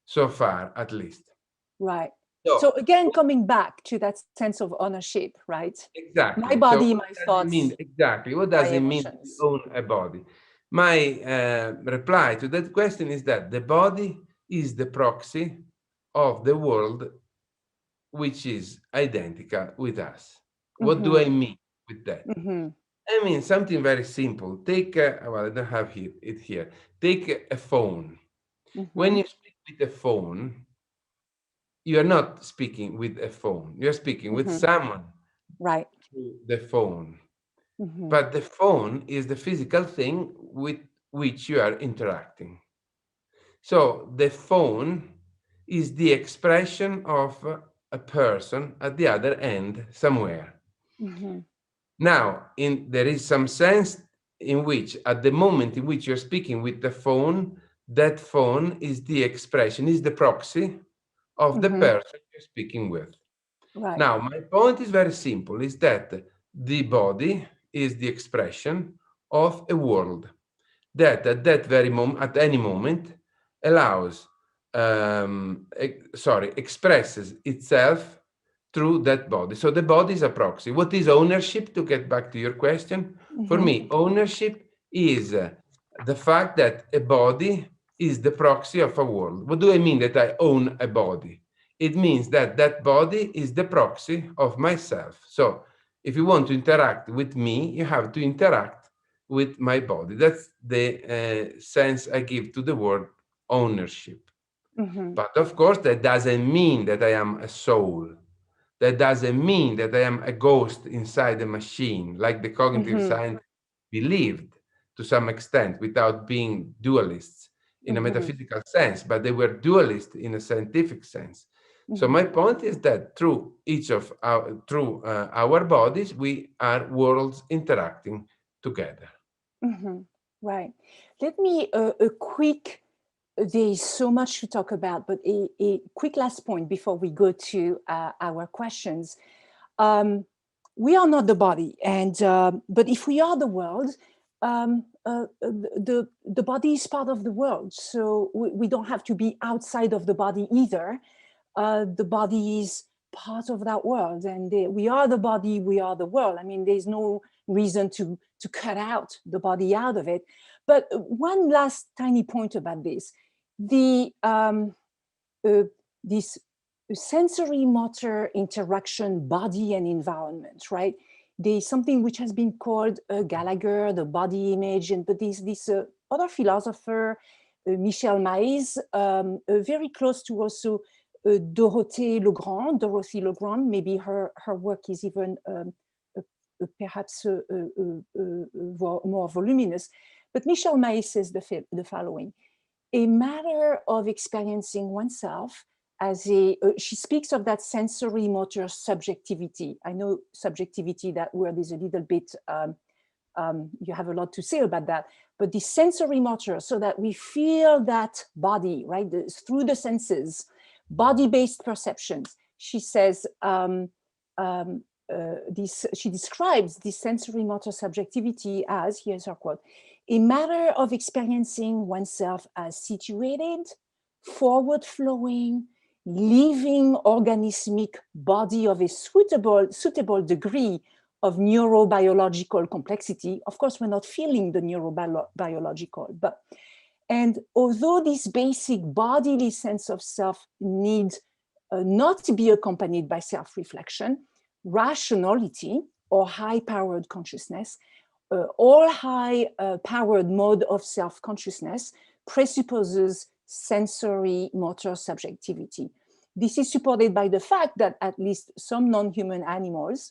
so far, at least. Right. So again, coming back to that sense of ownership, right? Exactly. My body, my thoughts. Exactly. What does it mean to own a body? My reply to that question is that the body is the proxy of the world, which is identical with us. What do I mean with that? I mean something very simple. Take, well, I don't have it here. Take a phone. When you speak with a phone, you are not speaking with a phone. You're speaking with someone through the phone. But the phone is the physical thing with which you are interacting. So the phone is the expression of a person at the other end somewhere. Now, there is some sense in which at the moment in which you're speaking with the phone, that phone is the expression, is the proxy of the person you're speaking with. Right. Now, my point is very simple, is that the body is the expression of a world that at that very moment, at any moment, allows, expresses itself through that body. So the body is a proxy. What is ownership, to get back to your question? For me, ownership is the fact that a body is the proxy of a world. What do I mean that I own a body? It means that that body is the proxy of myself. So if you want to interact with me, you have to interact with my body. That's the sense I give to the word ownership. But of course, that doesn't mean that I am a soul. That doesn't mean that I am a ghost inside a machine, like the cognitive science believed to some extent, without being dualists in a metaphysical sense, but they were dualists in a scientific sense. So my point is that through our bodies, we are worlds interacting together. Right. Let me a quick. There is so much to talk about, but a quick last point before we go to our questions. We are not the body, and but if we are the world, the body is part of the world, so we don't have to be outside of the body either. The body is part of that world, and we are the body, we are the world. I mean, there's no reason to cut out the body out of it. But one last tiny point about this: this sensory motor interaction, body and environment, right? There's something which has been called Gallagher, the body image, and but this other philosopher, Michel Maïs, very close to also Dorothy Legrand. Maybe her work is even perhaps more voluminous. But Michel Maïs says the following: a matter of experiencing oneself as she speaks of that sensory motor subjectivity. I know subjectivity, that word is a little bit, you have a lot to say about that, but the sensory motor, so that we feel that body, right, through the senses, body-based perceptions. She says, she describes this sensory motor subjectivity as, here's her quote: a matter of experiencing oneself as situated, forward-flowing, living organismic body of a suitable degree of neurobiological complexity. Of course, we're not feeling the neurobiological, but, and although this basic bodily sense of self needs not to be accompanied by self-reflection, rationality or high-powered consciousness, all high-powered mode of self-consciousness presupposes sensory motor subjectivity. This is supported by the fact that at least some non-human animals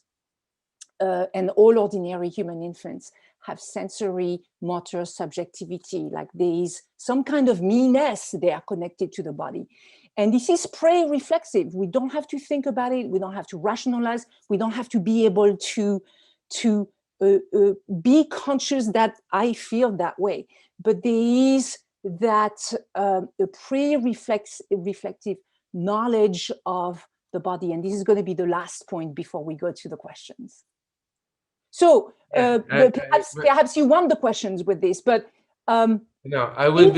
and all ordinary human infants have sensory motor subjectivity, like there is some kind of me-ness they are connected to the body. And this is pre-reflexive. We don't have to think about it. We don't have to rationalize. We don't have to be able to be conscious that I feel that way. But there is that pre-reflective knowledge of the body. And this is going to be the last point before we go to the questions. So perhaps you want the questions with this, but no, I will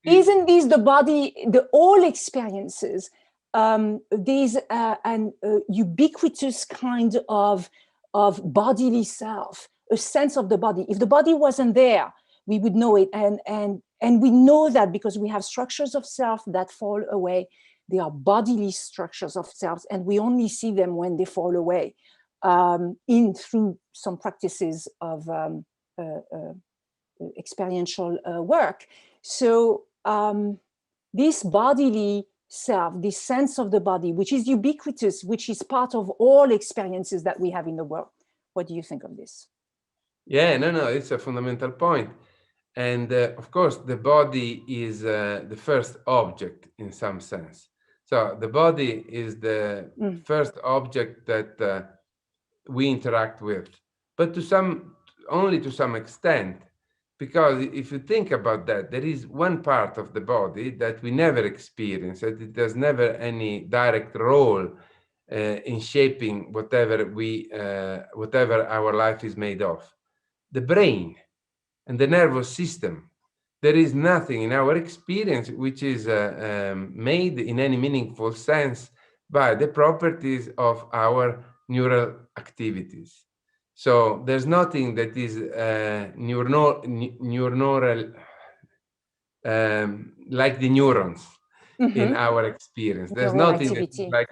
isn't this the body, all experiences? There's an ubiquitous kind of bodily self, a sense of the body. If the body wasn't there, we would know it, and we know that because we have structures of self that fall away. They are bodily structures of selves, and we only see them when they fall away. Through some practices of experiential work. So this bodily self, this sense of the body, which is ubiquitous, which is part of all experiences that we have in the world. What do you think of this? Yeah, no, it's a fundamental point. And of course, the body is the first object in some sense. So the body is the first object that we interact with, but only to some extent, because if you think about that, there is one part of the body that we never experience, that it has never any direct role in shaping whatever our life is made of: the brain and the nervous system. There is nothing in our experience which is made in any meaningful sense by the properties of our neural activities. So there's nothing that is neuronal, like the neurons in our experience. There's nothing that is like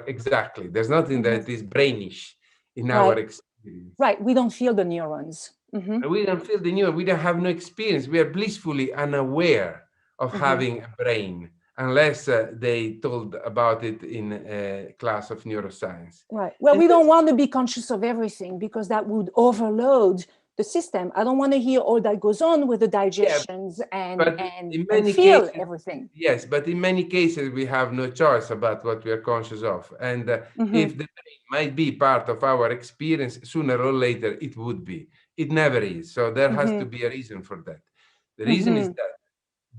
exactly. There's nothing that is brainish in our experience. Right, we don't feel the neurons. Mm-hmm. We don't feel the nuance. We don't have no experience. We are blissfully unaware of Mm-hmm. having a brain, unless they told about it in a class of neuroscience. Right. Well, And we don't want to be conscious of everything because that would overload the system. I don't want to hear all that goes on with the digestions but in and many feel cases, everything. yes, but in many cases we have no choice about what we are conscious of. And Mm-hmm. if the brain might be part of our experience, sooner or later it would be. It never is. So there has to be a reason for that. The reason is that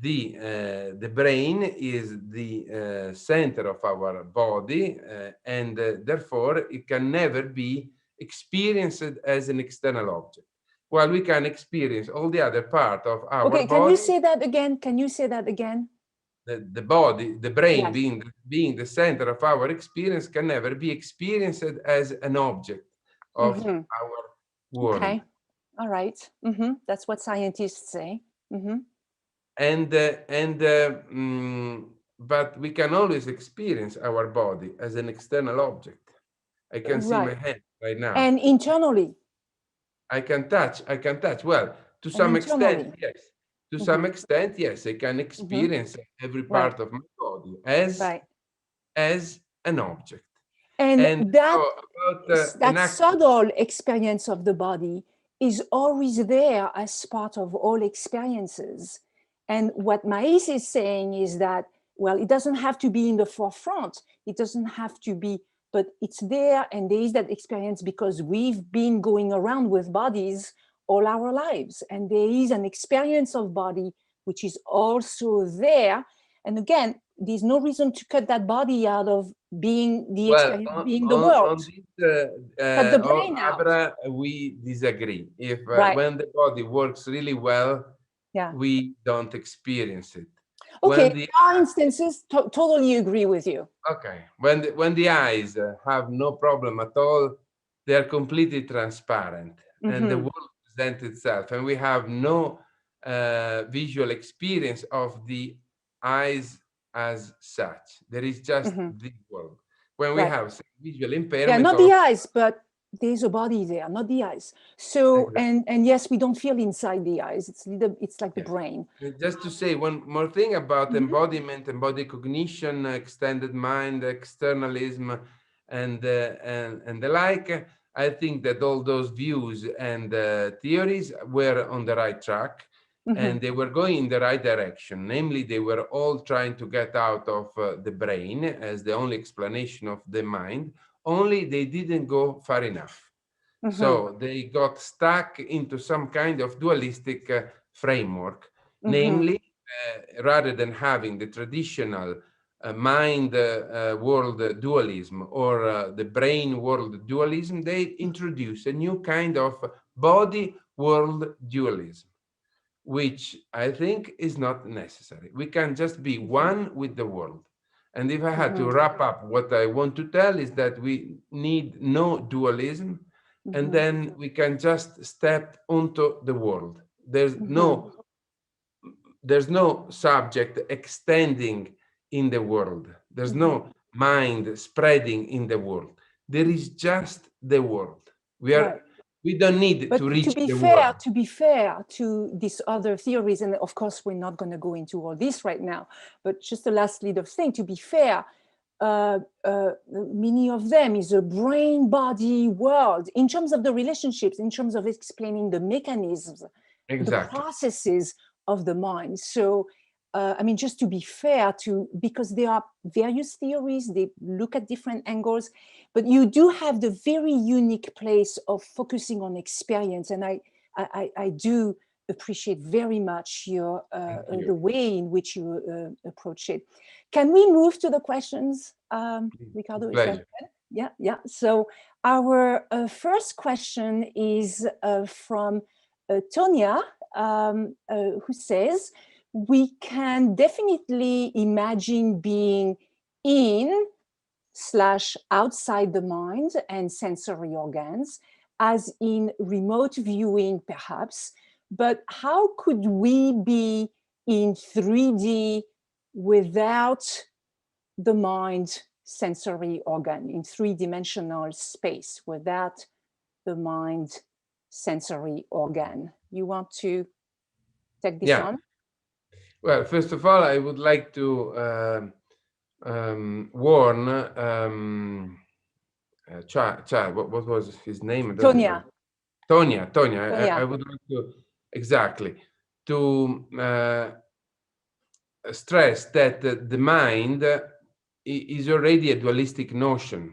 the brain is the center of our body, and therefore it can never be experienced as an external object. While we can experience all the other part of our Okay, body. can you say that again? Can you say that again? The body, the brain, Yes. being the center of our experience, can never be experienced as an object of our world. Okay. All right. That's what scientists say. But we can always experience our body as an external object. I can see my Right. hand right now. And internally. I can touch. Well, to And some extent, internally. yes. To some extent, yes, I can experience every part of my body as an object. And that, so about that subtle experience of the body is always there as part of all experiences. And what Mais is saying is that, well, it doesn't have to be in the forefront. It doesn't have to be, but it's there, and there is that experience because we've been going around with bodies all our lives. And there is an experience of body which is also there. And again, there's no reason to cut that body out of being the experience, being the world. On this, Cut the brain out. Abre, we disagree. If when the body works really well, we don't experience it. Okay, there are instances, totally agree with you. Okay, when the eyes have no problem at all, they are completely transparent, and the world presents itself, and we have no visual experience of the eyes as such. There is just the world. When we have some visual impairment, yeah, not the eyes, but there's a body there, not the eyes. So and yes, we don't feel inside the eyes. It's like the brain. Just to say one more thing about embodiment, embodied cognition, extended mind, externalism, and the like. I think that all those views and theories were on the right track, and they were going in the right direction. Namely, they were all trying to get out of the brain as the only explanation of the mind. Only they didn't go far enough. So they got stuck into some kind of dualistic framework. Namely, rather than having the traditional mind world dualism or the brain world dualism, they introduce a new kind of body world dualism, which I think is not necessary. We can just be one with the world. And if I had to wrap up, what I want to tell is that we need no dualism, and then we can just step onto the world. There's no subject extending in the world. There's no mind spreading in the world. There is just the world. We don't need to reach the world. To be fair to these other theories, and of course we're not going to go into all this right now, but just the last little thing, to be fair, many of them is a brain-body world in terms of the relationships, in terms of explaining the mechanisms, the processes of the mind. So, I mean, just to be fair because there are various theories, they look at different angles, but you do have the very unique place of focusing on experience. And I do appreciate very much the way in which you approach it. Can we move to the questions, Riccardo? Is that good? Yeah. So our first question is from Tonya, who says, we can definitely imagine being in/outside the mind and sensory organs, as in remote viewing perhaps, but how could we be in 3D without the mind sensory organ, in three-dimensional space without the mind sensory organ. You want to take this Yeah. on? Well, first of all, I would like to warn what was his name? I don't remember. Tonia. Tonia. I would like to exactly to stress that the mind is already a dualistic notion.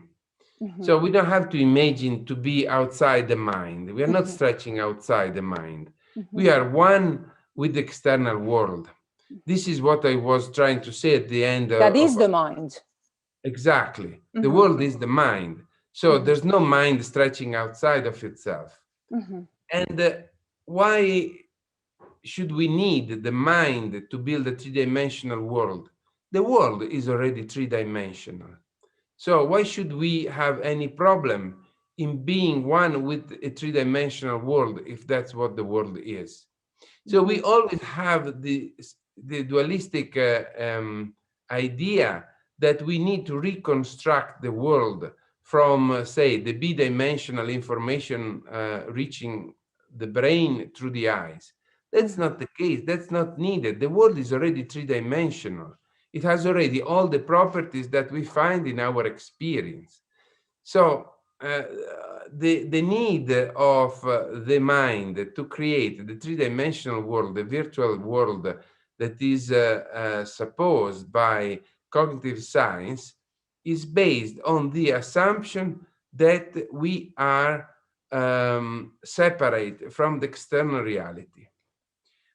So we don't have to imagine to be outside the mind. We are not stretching outside the mind. We are one with the external world. This is what I was trying to say at the end. That is the mind. Exactly. The world is the mind. So there's no mind stretching outside of itself. And why should we need the mind to build a three-dimensional world? The world is already three-dimensional. So why should we have any problem in being one with a three-dimensional world if that's what the world is? So we always have the dualistic idea that we need to reconstruct the world from, say, the bidimensional information reaching the brain through the eyes. That's not the case. That's not needed. The world is already three-dimensional. It has already all the properties that we find in our experience. So the need of the mind to create the three-dimensional world, the virtual world that is supposed by cognitive science, is based on the assumption that we are separate from the external reality.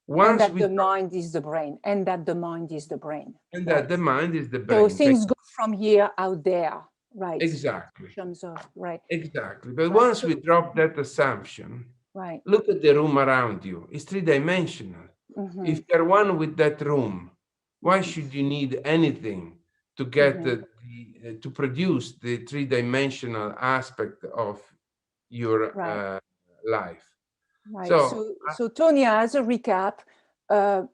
And that the mind is the brain, and that the mind is the brain. And that the mind is the brain. So things go from here out there, right? Exactly. In terms of, right. Exactly. But once we drop that assumption, right. Look at the room around you. It's three-dimensional. If you're one with that room, why should you need anything to get to produce the three-dimensional aspect of your life? Right. So Tonia, as a recap,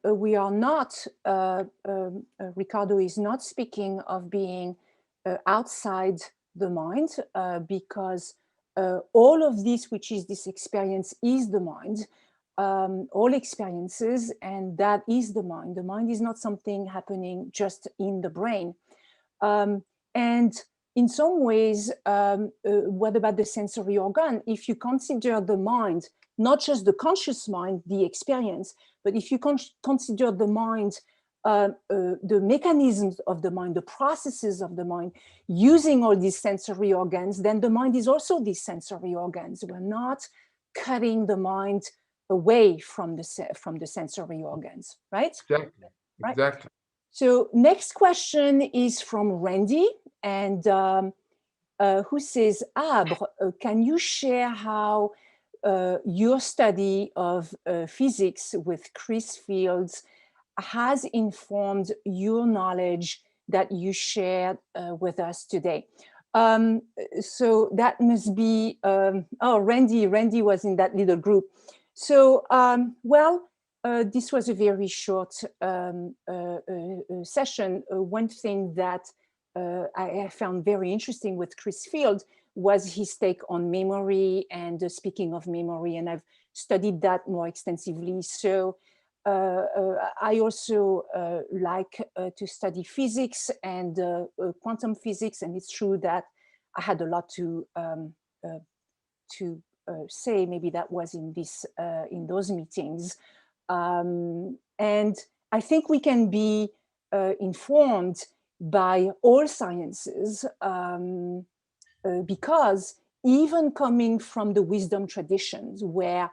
we are not, Riccardo is not speaking of being outside the mind because all of this, which is this experience, is the mind, all experiences, and that is the mind. The mind is not something happening just in the brain. And in some ways, what about the sensory organ? If you consider the mind, not just the conscious mind, the experience, but if you consider the mind, the mechanisms of the mind, the processes of the mind, using all these sensory organs, then the mind is also these sensory organs. We're not cutting the mind away from the sensory organs, right? Exactly. Right? Exactly. So next question is from Randy, and who says, Abre, can you share how your study of physics with Chris Fields has informed your knowledge that you shared with us today? So that must be, oh, Randy was in that little group. So, this was a very short session. One thing that I found very interesting with Chris Fields was his take on memory and speaking of memory, and I've studied that more extensively. So I also like to study physics and quantum physics, and it's true that I had a lot to say. Maybe that was in those meetings. And I think we can be informed by all sciences because even coming from the wisdom traditions where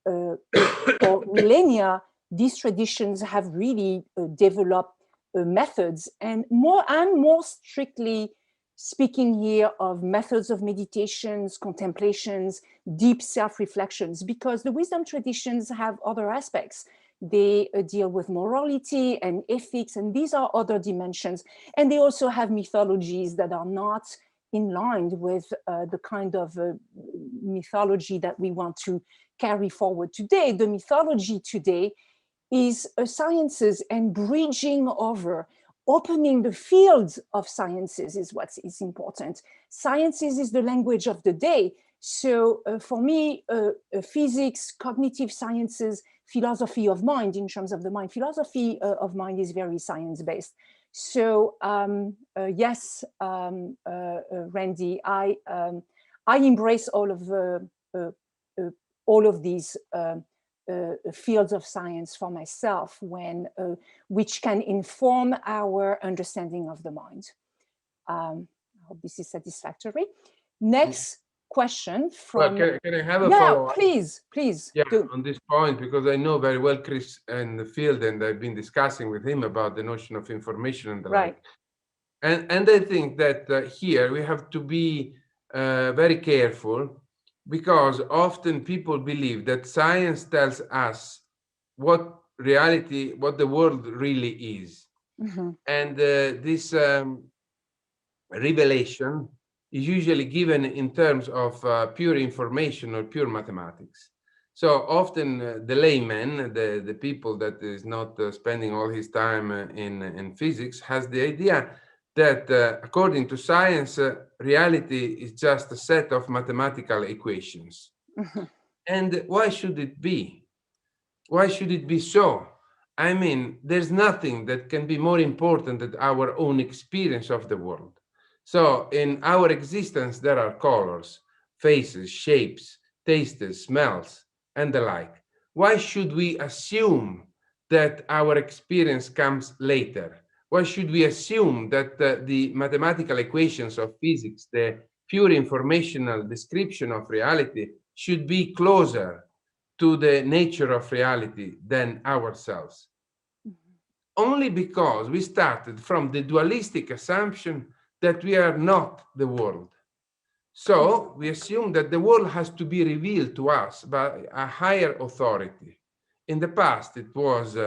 for millennia, these traditions have really developed methods, and I'm more strictly speaking here of methods of meditations, contemplations, deep self-reflections, because the wisdom traditions have other aspects. They deal with morality and ethics, and these are other dimensions. And they also have mythologies that are not in line with the kind of mythology that we want to carry forward today. The mythology today is sciences and bridging over, opening the fields of sciences is what is important. Sciences is the language of the day. So for me, physics, cognitive sciences, philosophy of mind, in terms of the mind, philosophy of mind is very science-based. So yes, Randy, I embrace all of these fields of science for myself, which can inform our understanding of the mind. I hope this is satisfactory. Next question from. Well, can I have a follow-up? Please. Yeah, do. on this point, because I know very well Chris in the field, and I've been discussing with him about the notion of information and the like. And I think that here we have to be very careful, because often people believe that science tells us what the world really is. Mm-hmm. And this revelation is usually given in terms of pure information or pure mathematics. So often the layman, the people that is not spending all his time in physics, has the idea that according to science, reality is just a set of mathematical equations. Mm-hmm. And why should it be? Why should it be so? I mean, there's nothing that can be more important than our own experience of the world. So in our existence, there are colors, faces, shapes, tastes, smells, and the like. Why should we assume that our experience comes later? Why should we assume that the mathematical equations of physics, the pure informational description of reality, should be closer to the nature of reality than ourselves? Mm-hmm. Only because we started from the dualistic assumption that we are not the world. So we assume that the world has to be revealed to us by a higher authority. In the past, it was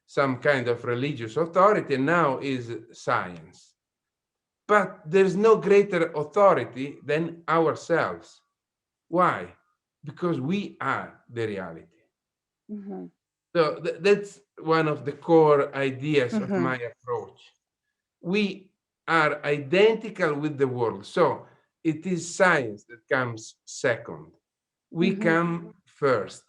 some kind of religious authority, and now is science. But there's no greater authority than ourselves. Why? Because we are the reality. Mm-hmm. So that's one of the core ideas mm-hmm. of my approach. We are identical with the world. So it is science that comes second. We mm-hmm. come first.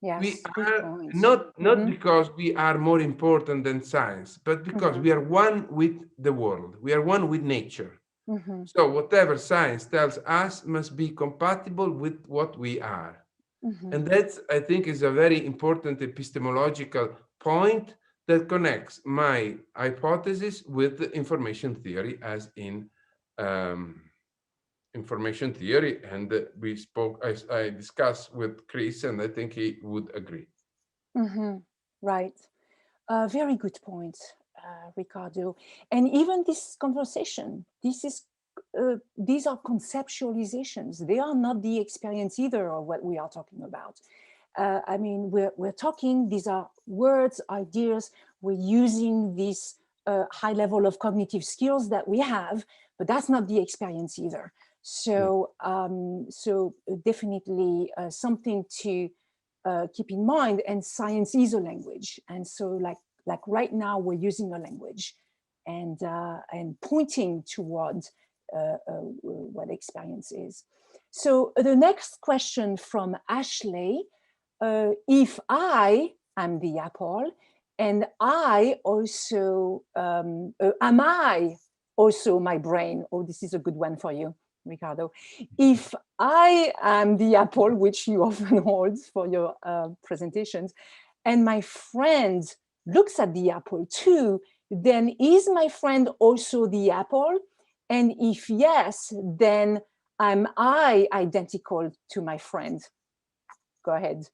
Yes, we are not mm-hmm. because we are more important than science, but because mm-hmm. we are one with the world. We are one with nature. Mm-hmm. So whatever science tells us must be compatible with what we are. Mm-hmm. And that, I think, is a very important epistemological point that connects my hypothesis with the information theory, as in information theory. And we spoke, I discussed with Chris, and I think he would agree. Mm-hmm. Right. Very good point, Riccardo. And even this conversation, these are conceptualizations. They are not the experience either of what we are talking about. I mean, we're talking, these are words, ideas, we're using this high level of cognitive skills that we have, but that's not the experience either. So, so definitely something to keep in mind, and science is a language. And so like right now we're using a language and pointing towards what experience is. So the next question from Ashley, if I am the apple, and I also, am I also my brain? Oh, this is a good one for you, Riccardo. If I am the apple, which you often hold for your presentations, and my friend looks at the apple too, then is my friend also the apple? And if yes, then am I identical to my friend? Go ahead.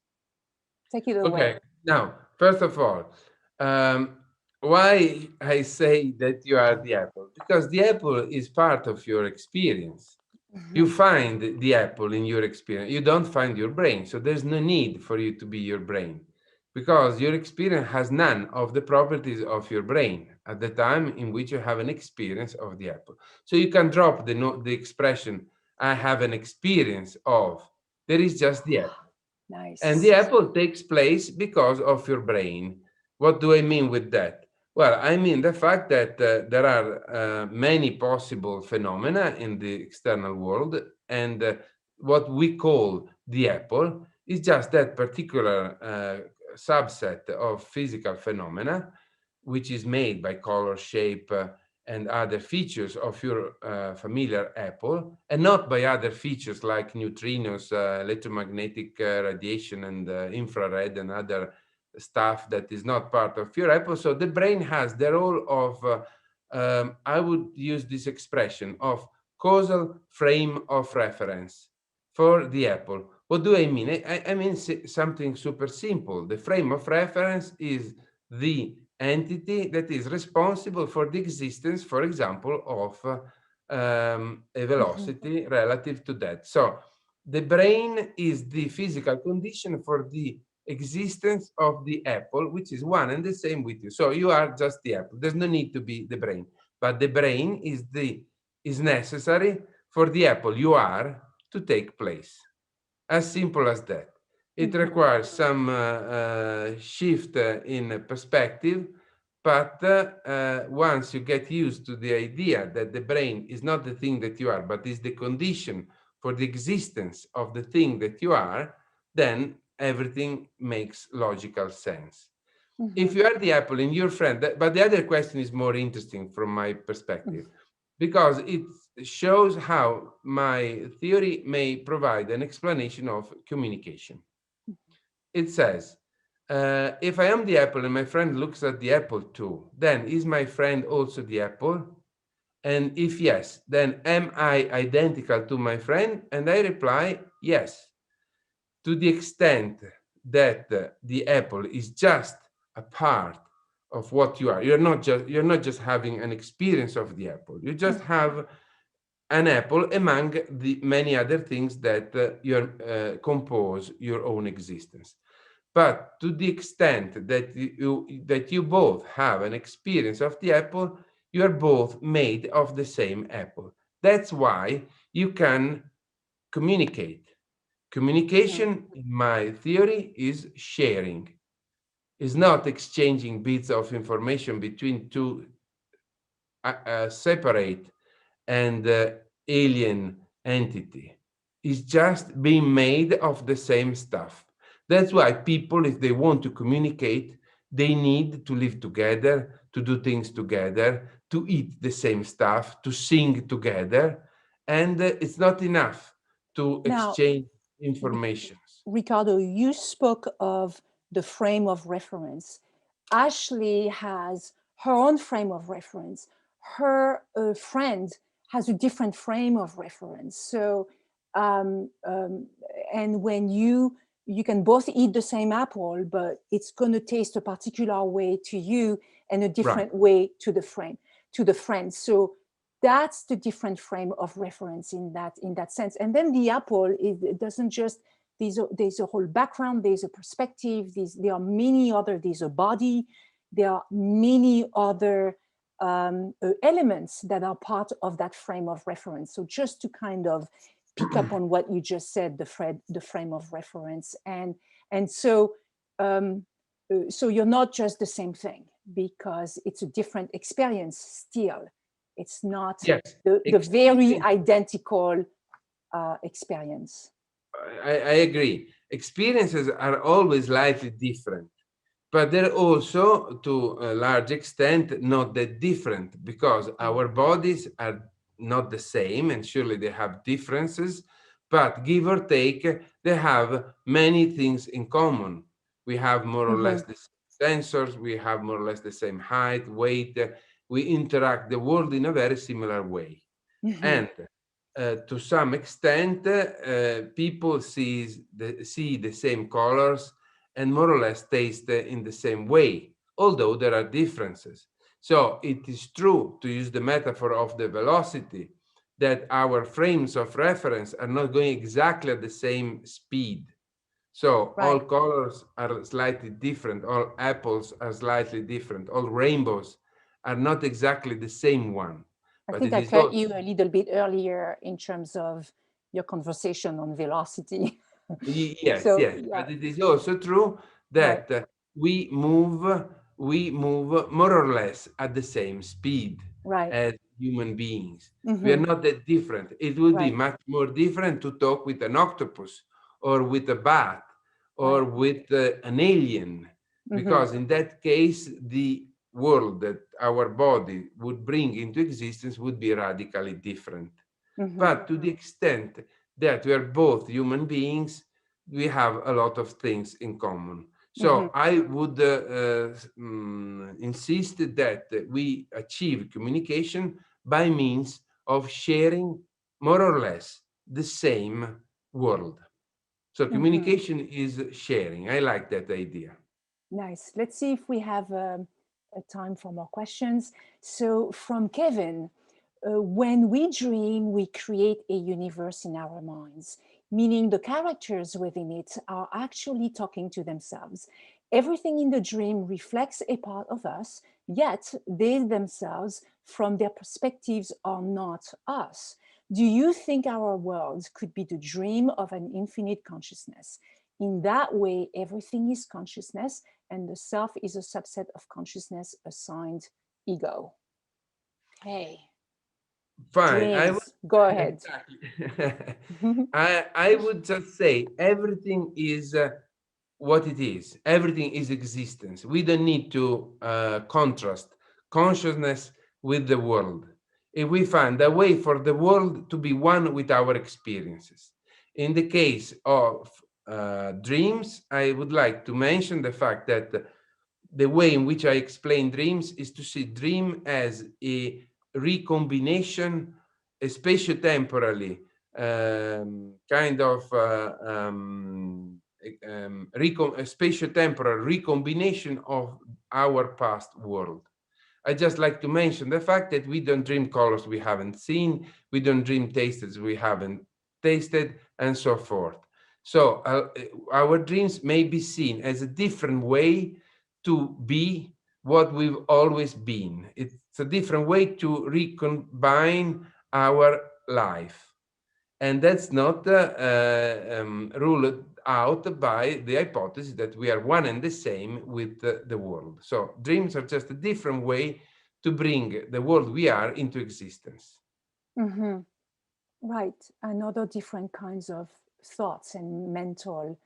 Take it away. Okay. Now, first of all, why I say that you are the apple? Because the apple is part of your experience. Mm-hmm. You find the apple in your experience. You don't find your brain. So there's no need for you to be your brain, because your experience has none of the properties of your brain at the time in which you have an experience of the apple. So you can drop the expression, I have an experience of. There is just the apple. Nice. And the apple takes place because of your brain. What do I mean with that? Well, I mean the fact that there are many possible phenomena in the external world, and what we call the apple is just that particular subset of physical phenomena, which is made by color, shape, and other features of your familiar apple, and not by other features like neutrinos, electromagnetic radiation, and infrared, and other stuff that is not part of your apple. So the brain has the role of, I would use this expression, of causal frame of reference for the apple. What do I mean? I mean something super simple. The frame of reference is the entity that is responsible for the existence, for example, of a velocity relative to that. So the brain is the physical condition for the existence of the apple, which is one and the same with you. So you are just the apple. There's no need to be the brain, but the brain is necessary for the apple you are to take place. As simple as that. It requires some shift in perspective, but once you get used to the idea that the brain is not the thing that you are, but is the condition for the existence of the thing that you are, then everything makes logical sense. If you are the apple in your friend, but the other question is more interesting from my perspective, because it shows how my theory may provide an explanation of communication. It says, if I am the apple and my friend looks at the apple too, then is my friend also the apple? And if yes, then am I identical to my friend? And I reply, yes. To the extent that the apple is just a part of what you are. You're not just having an experience of the apple. You just have an apple among the many other things that compose your own existence. But to the extent that you both have an experience of the apple, you are both made of the same apple. That's why you can communicate. Communication, in my theory, is sharing. Is not exchanging bits of information between two separate and alien entity. It's just being made of the same stuff. That's why people, if they want to communicate, they need to live together, to do things together, to eat the same stuff, to sing together. And it's not enough to Now, exchange information. Riccardo, you spoke of the frame of reference. Ashley has her own frame of reference. Her friend has a different frame of reference. So, and when you can both eat the same apple, but it's going to taste a particular way to you and a different way to the friend. So that's the different frame of reference in that sense. And then the apple, it doesn't just, there's a whole background, there's a perspective, there are many other, there's a body, there are many other elements that are part of that frame of reference. So just to kind of pick up on what you just said, the frame of reference, and so so you're not just the same thing, because it's a different experience still. It's not the very identical experience. I agree. Experiences are always slightly different, but they're also, to a large extent, not that different, because our bodies are not the same, and surely they have differences, but give or take, they have many things in common. We have more or less the same sensors, we have more or less the same height, weight, we interact the world in a very similar way. And to some extent, people see the same colors and more or less taste in the same way, although there are differences. So it is true, to use the metaphor of the velocity, that our frames of reference are not going exactly at the same speed. So all colors are slightly different, all apples are slightly different, all rainbows are not exactly the same one. I think I cut you a little bit earlier in terms of your conversation on velocity. Yes, so, yes, yeah. But it is also true that we move more or less at the same speed as human beings. We Mm-hmm. are not that different. It would be Right. much more different to talk with an octopus or with a bat or Right. with an alien, Mm-hmm. because in that case, the world that our body would bring into existence would be radically different. Mm-hmm. But to the extent that we are both human beings, we have a lot of things in common. So I would insist that we achieve communication by means of sharing more or less the same world. So communication is sharing. I like that idea. Nice. Let's see if we have a time for more questions. So from Kevin, when we dream, we create a universe in our minds, meaning the characters within it are actually talking to themselves. Everything in the dream reflects a part of us, yet they themselves, from their perspectives, are not us. Do you think our world could be the dream of an infinite consciousness? In that way, everything is consciousness, and the self is a subset of consciousness assigned ego. Okay. Fine. I would Dreams. Go ahead. exactly. I would just say everything is what it is. Everything is existence. We don't need to contrast consciousness with the world. If we find a way for the world to be one with our experiences. In the case of dreams, I would like to mention the fact that the way in which I explain dreams is to see dream as a recombination, a spatiotemporally kind of a spatiotemporal recombination of our past world. I just like to mention the fact that we don't dream colors we haven't seen, we don't dream tastes we haven't tasted, and so forth. So our dreams may be seen as a different way to be what we've always been. It's a different way to recombine our life. And that's not ruled out by the hypothesis that we are one and the same with the world. So dreams are just a different way to bring the world we are into existence. Mm-hmm. Right. And other different kinds of thoughts and mental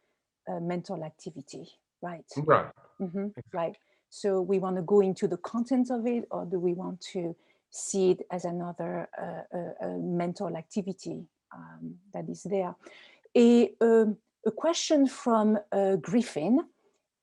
activity. Right. Right. Mm-hmm. Right. So we want to go into the content of it, or do we want to see it as another mental activity that is there? A question from Griffin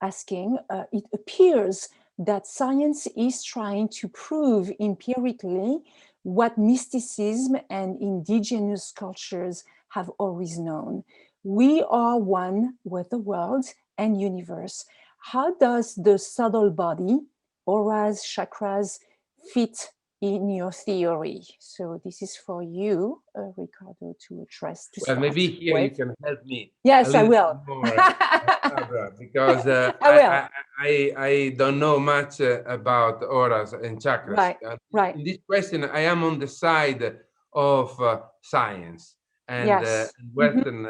asking, it appears that science is trying to prove empirically what mysticism and indigenous cultures have always known. We are one with the world and universe. How does the subtle body, auras, chakras, fit in your theory? So this is for you, Riccardo, to address, to Well, start maybe here you with. can help me a Yes, I little will. bit more, Abra, because I will. I don't know much about auras and chakras. Right, right. In this question, I am on the side of science and Yes. Western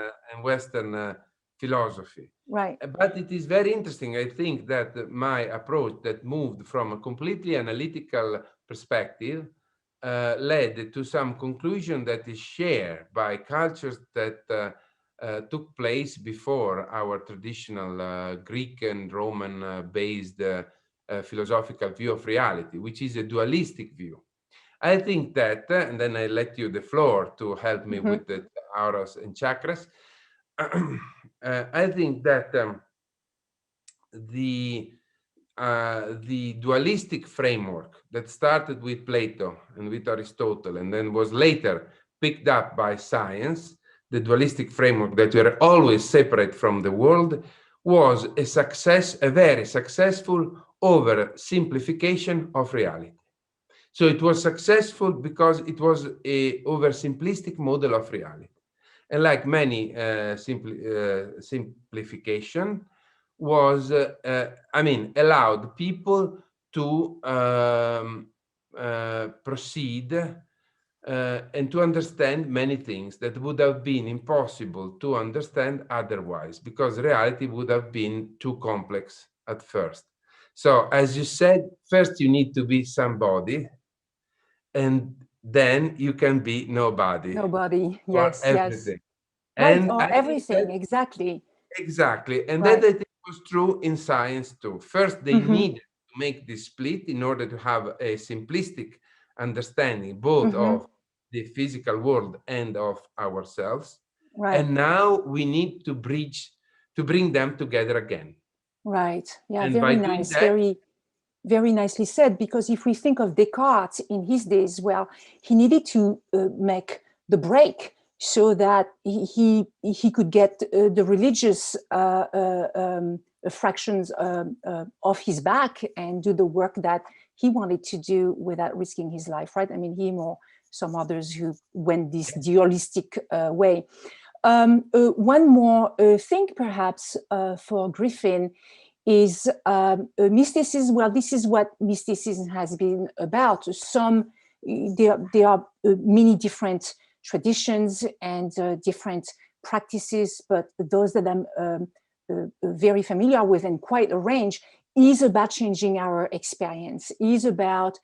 philosophy. Right. But it is very interesting. I think that my approach that moved from a completely analytical perspective led to some conclusion that is shared by cultures that took place before our traditional Greek and Roman based philosophical view of reality, which is a dualistic view. I think that, and then I let you the floor to help me with the auras and chakras. I think that the dualistic framework that started with Plato and with Aristotle and then was later picked up by science, the dualistic framework that we are always separate from the world, was a success, a very successful oversimplification of reality. So it was successful because it was a oversimplistic model of reality. And like many simplification, was, allowed people to proceed and to understand many things that would have been impossible to understand otherwise, because reality would have been too complex at first. So, as you said, first you need to be somebody, and then you can be nobody Nobody. or Yes, yes. everything. Right, And or I think that everything, exactly. exactly, and that Right. I think was true in science too. First, they Mm-hmm. needed to make this split in order to have a simplistic understanding both Mm-hmm. of the physical world and of ourselves. Right. And now we need to bridge to bring them together again. Right. Yeah, And by very doing nice. that, Very nicely said, because if we think of Descartes in his days, well, he needed to make the break so that he could get the religious fractions off his back and do the work that he wanted to do without risking his life, right? I mean, him or some others who went this dualistic way. One more thing, perhaps, for Griffin is mysticism. Well, this is what mysticism has been about. There are many different traditions and different practices, but those that I'm very familiar with and quite a range is about changing our experience, is about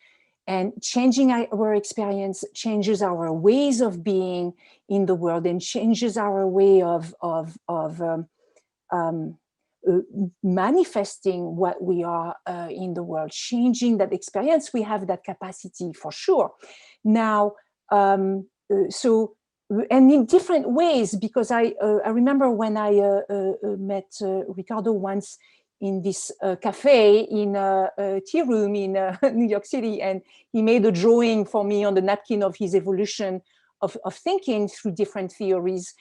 and changing our experience changes our ways of being in the world and changes our way of um, manifesting what we are in the world, changing that experience. We have that capacity for sure. Now, so and in different ways, because I remember when I met Riccardo once in this cafe in a tea room in New York City, and he made a drawing for me on the napkin of his evolution of thinking through different theories.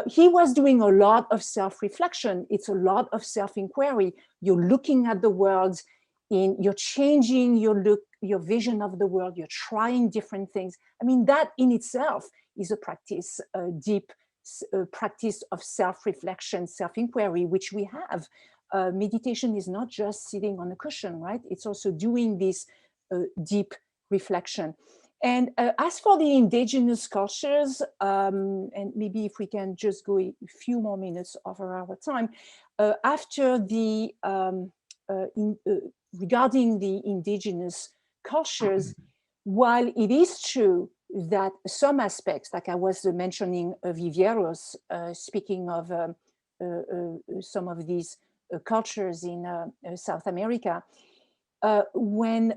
He was doing a lot of self-reflection. It's a lot of self-inquiry. You're looking at the world, you're changing your vision of the world. You're trying different things. I mean, that in itself is a practice, a deep practice of self-reflection, self-inquiry, which we have. Meditation is not just sitting on a cushion, right? It's also doing this deep reflection. And as for the indigenous cultures, and maybe if we can just go a few more minutes over our time, after the, regarding the indigenous cultures, while it is true that some aspects, like I was mentioning Vivieros, speaking of some of these cultures in South America, when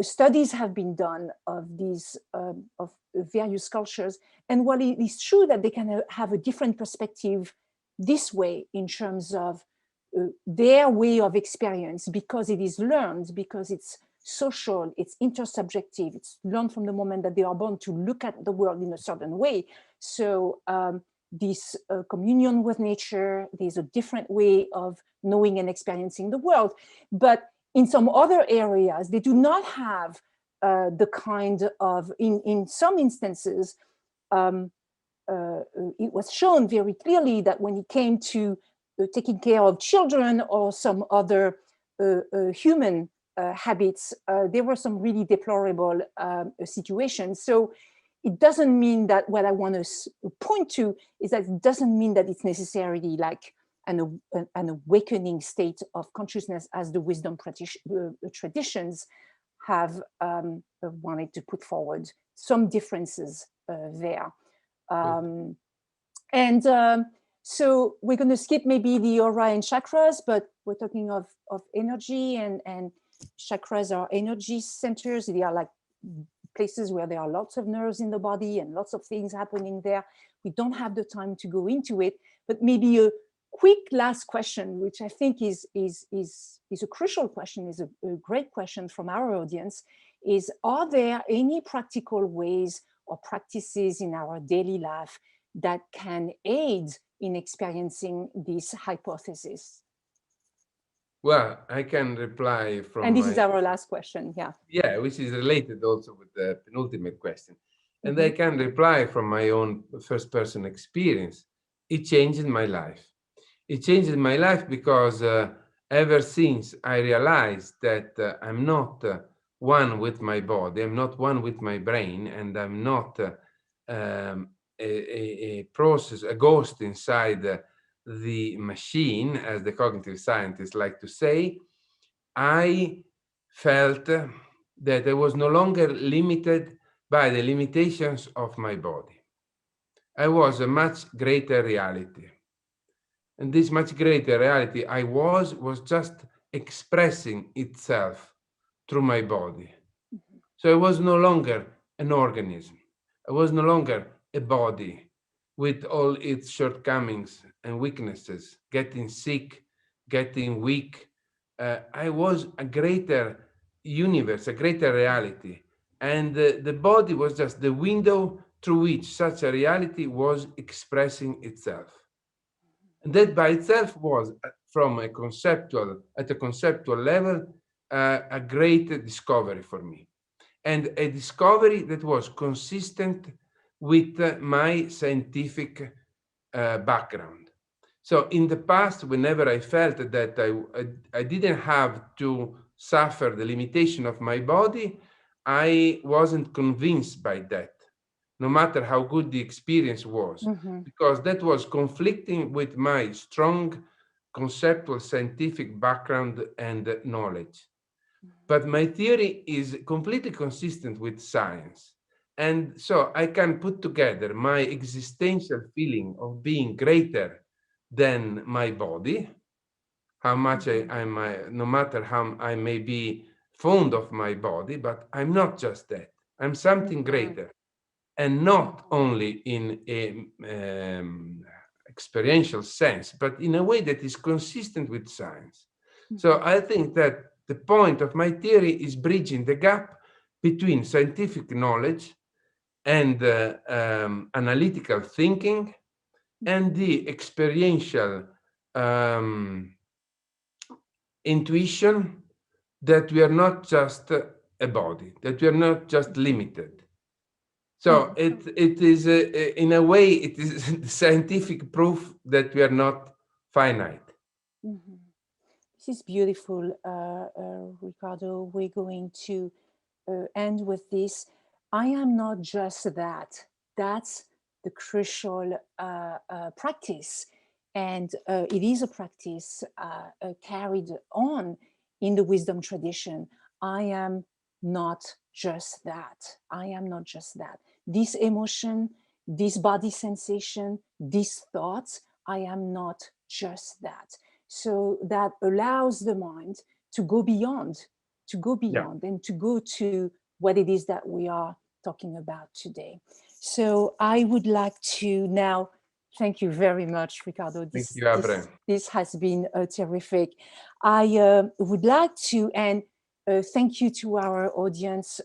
studies have been done of these of various cultures, and while it is true that they can have a different perspective this way in terms of their way of experience, because it is learned, because it's social, it's intersubjective, it's learned from the moment that they are born to look at the world in a certain way. So this communion with nature, there's a different way of knowing and experiencing the world. But in some other areas, they do not have the kind of, in some instances, it was shown very clearly that when it came to taking care of children or some other human habits, there were some really deplorable situations. So it doesn't mean that what I want to point to is that it doesn't mean that it's necessarily like an awakening state of consciousness as the wisdom traditions have wanted to put forward. Some differences there. And so we're going to skip maybe the aura and chakras, but we're talking of energy, and chakras are energy centers. They are like places where there are lots of nerves in the body and lots of things happening there. We don't have the time to go into it, but maybe a quick last question, which I think is a crucial question, is a great question from our audience, is: are there any practical ways or practices in our daily life that can aid in experiencing this hypothesis? well, I can reply from And this is my, our last question. Yeah. which is related also with the penultimate question. And I Mm-hmm. can reply from my own first person experience. It changed my life. It changed my life because ever since I realized that I'm not one with my body, I'm not one with my brain, and I'm not a process, a ghost inside the machine, as the cognitive scientists like to say, I felt that I was no longer limited by the limitations of my body. I was a much greater reality. And this much greater reality I was just expressing itself through my body. So I was no longer an organism. I was no longer a body with all its shortcomings and weaknesses, getting sick, getting weak. I was a greater universe, a greater reality. And the body was just the window through which such a reality was expressing itself. And that by itself was, from a conceptual, at a conceptual level, a great discovery for me. And a discovery that was consistent with my scientific background. So in the past, whenever I felt that I didn't have to suffer the limitation of my body, I wasn't convinced by that, no matter how good the experience was, because that was conflicting with my strong conceptual scientific background and knowledge. But my theory is completely consistent with science. And so I can put together my existential feeling of being greater than my body, how much no matter how I may be fond of my body, but I'm not just that. I'm something greater. And not only in a experiential sense, but in a way that is consistent with science. So I think that the point of my theory is bridging the gap between scientific knowledge and analytical thinking and the experiential intuition that we are not just a body, that we are not just limited. So it is, in a way, it is scientific proof that we are not finite. This is beautiful, Riccardo. We're going to end with this. I am not just that. That's the crucial practice. And it is a practice carried on in the wisdom tradition. I am not just that. I am not just that. This emotion, this body sensation, these thoughts, I am not just that. So that allows the mind to go beyond, and to go to what it is that we are talking about today. So I would like to now thank you very much, Riccardo. Thank you, Abre. This has been terrific. I would like to, and thank you to our audience.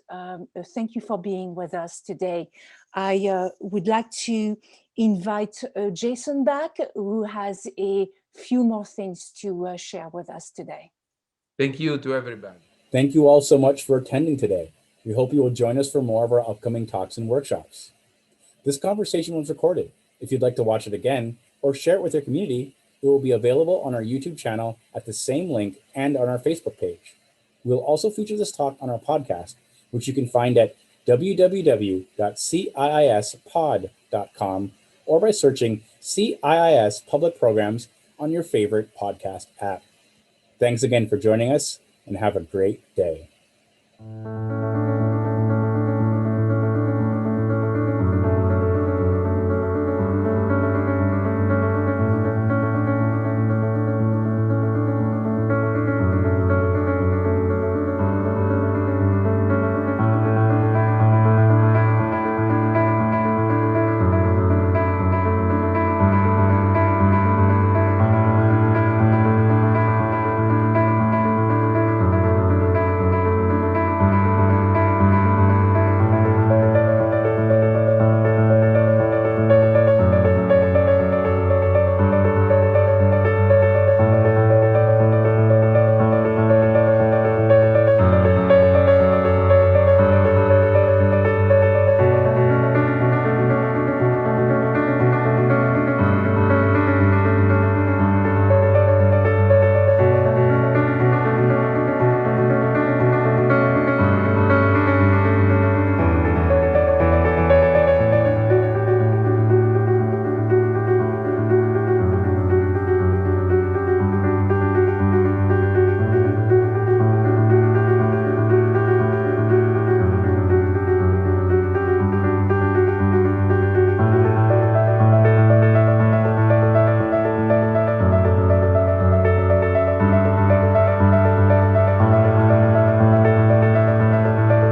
Thank you for being with us today. I would like to invite Jason back, who has a few more things to share with us today. Thank you to everybody. Thank you all so much for attending today. We hope you will join us for more of our upcoming talks and workshops. This conversation was recorded. If you'd like to watch it again or share it with your community, it will be available on our YouTube channel at the same link and on our Facebook page. We'll also feature this talk on our podcast, which you can find at www.ciispod.com or by searching CIIS Public Programs on your favorite podcast app. Thanks again for joining us, and have a great day.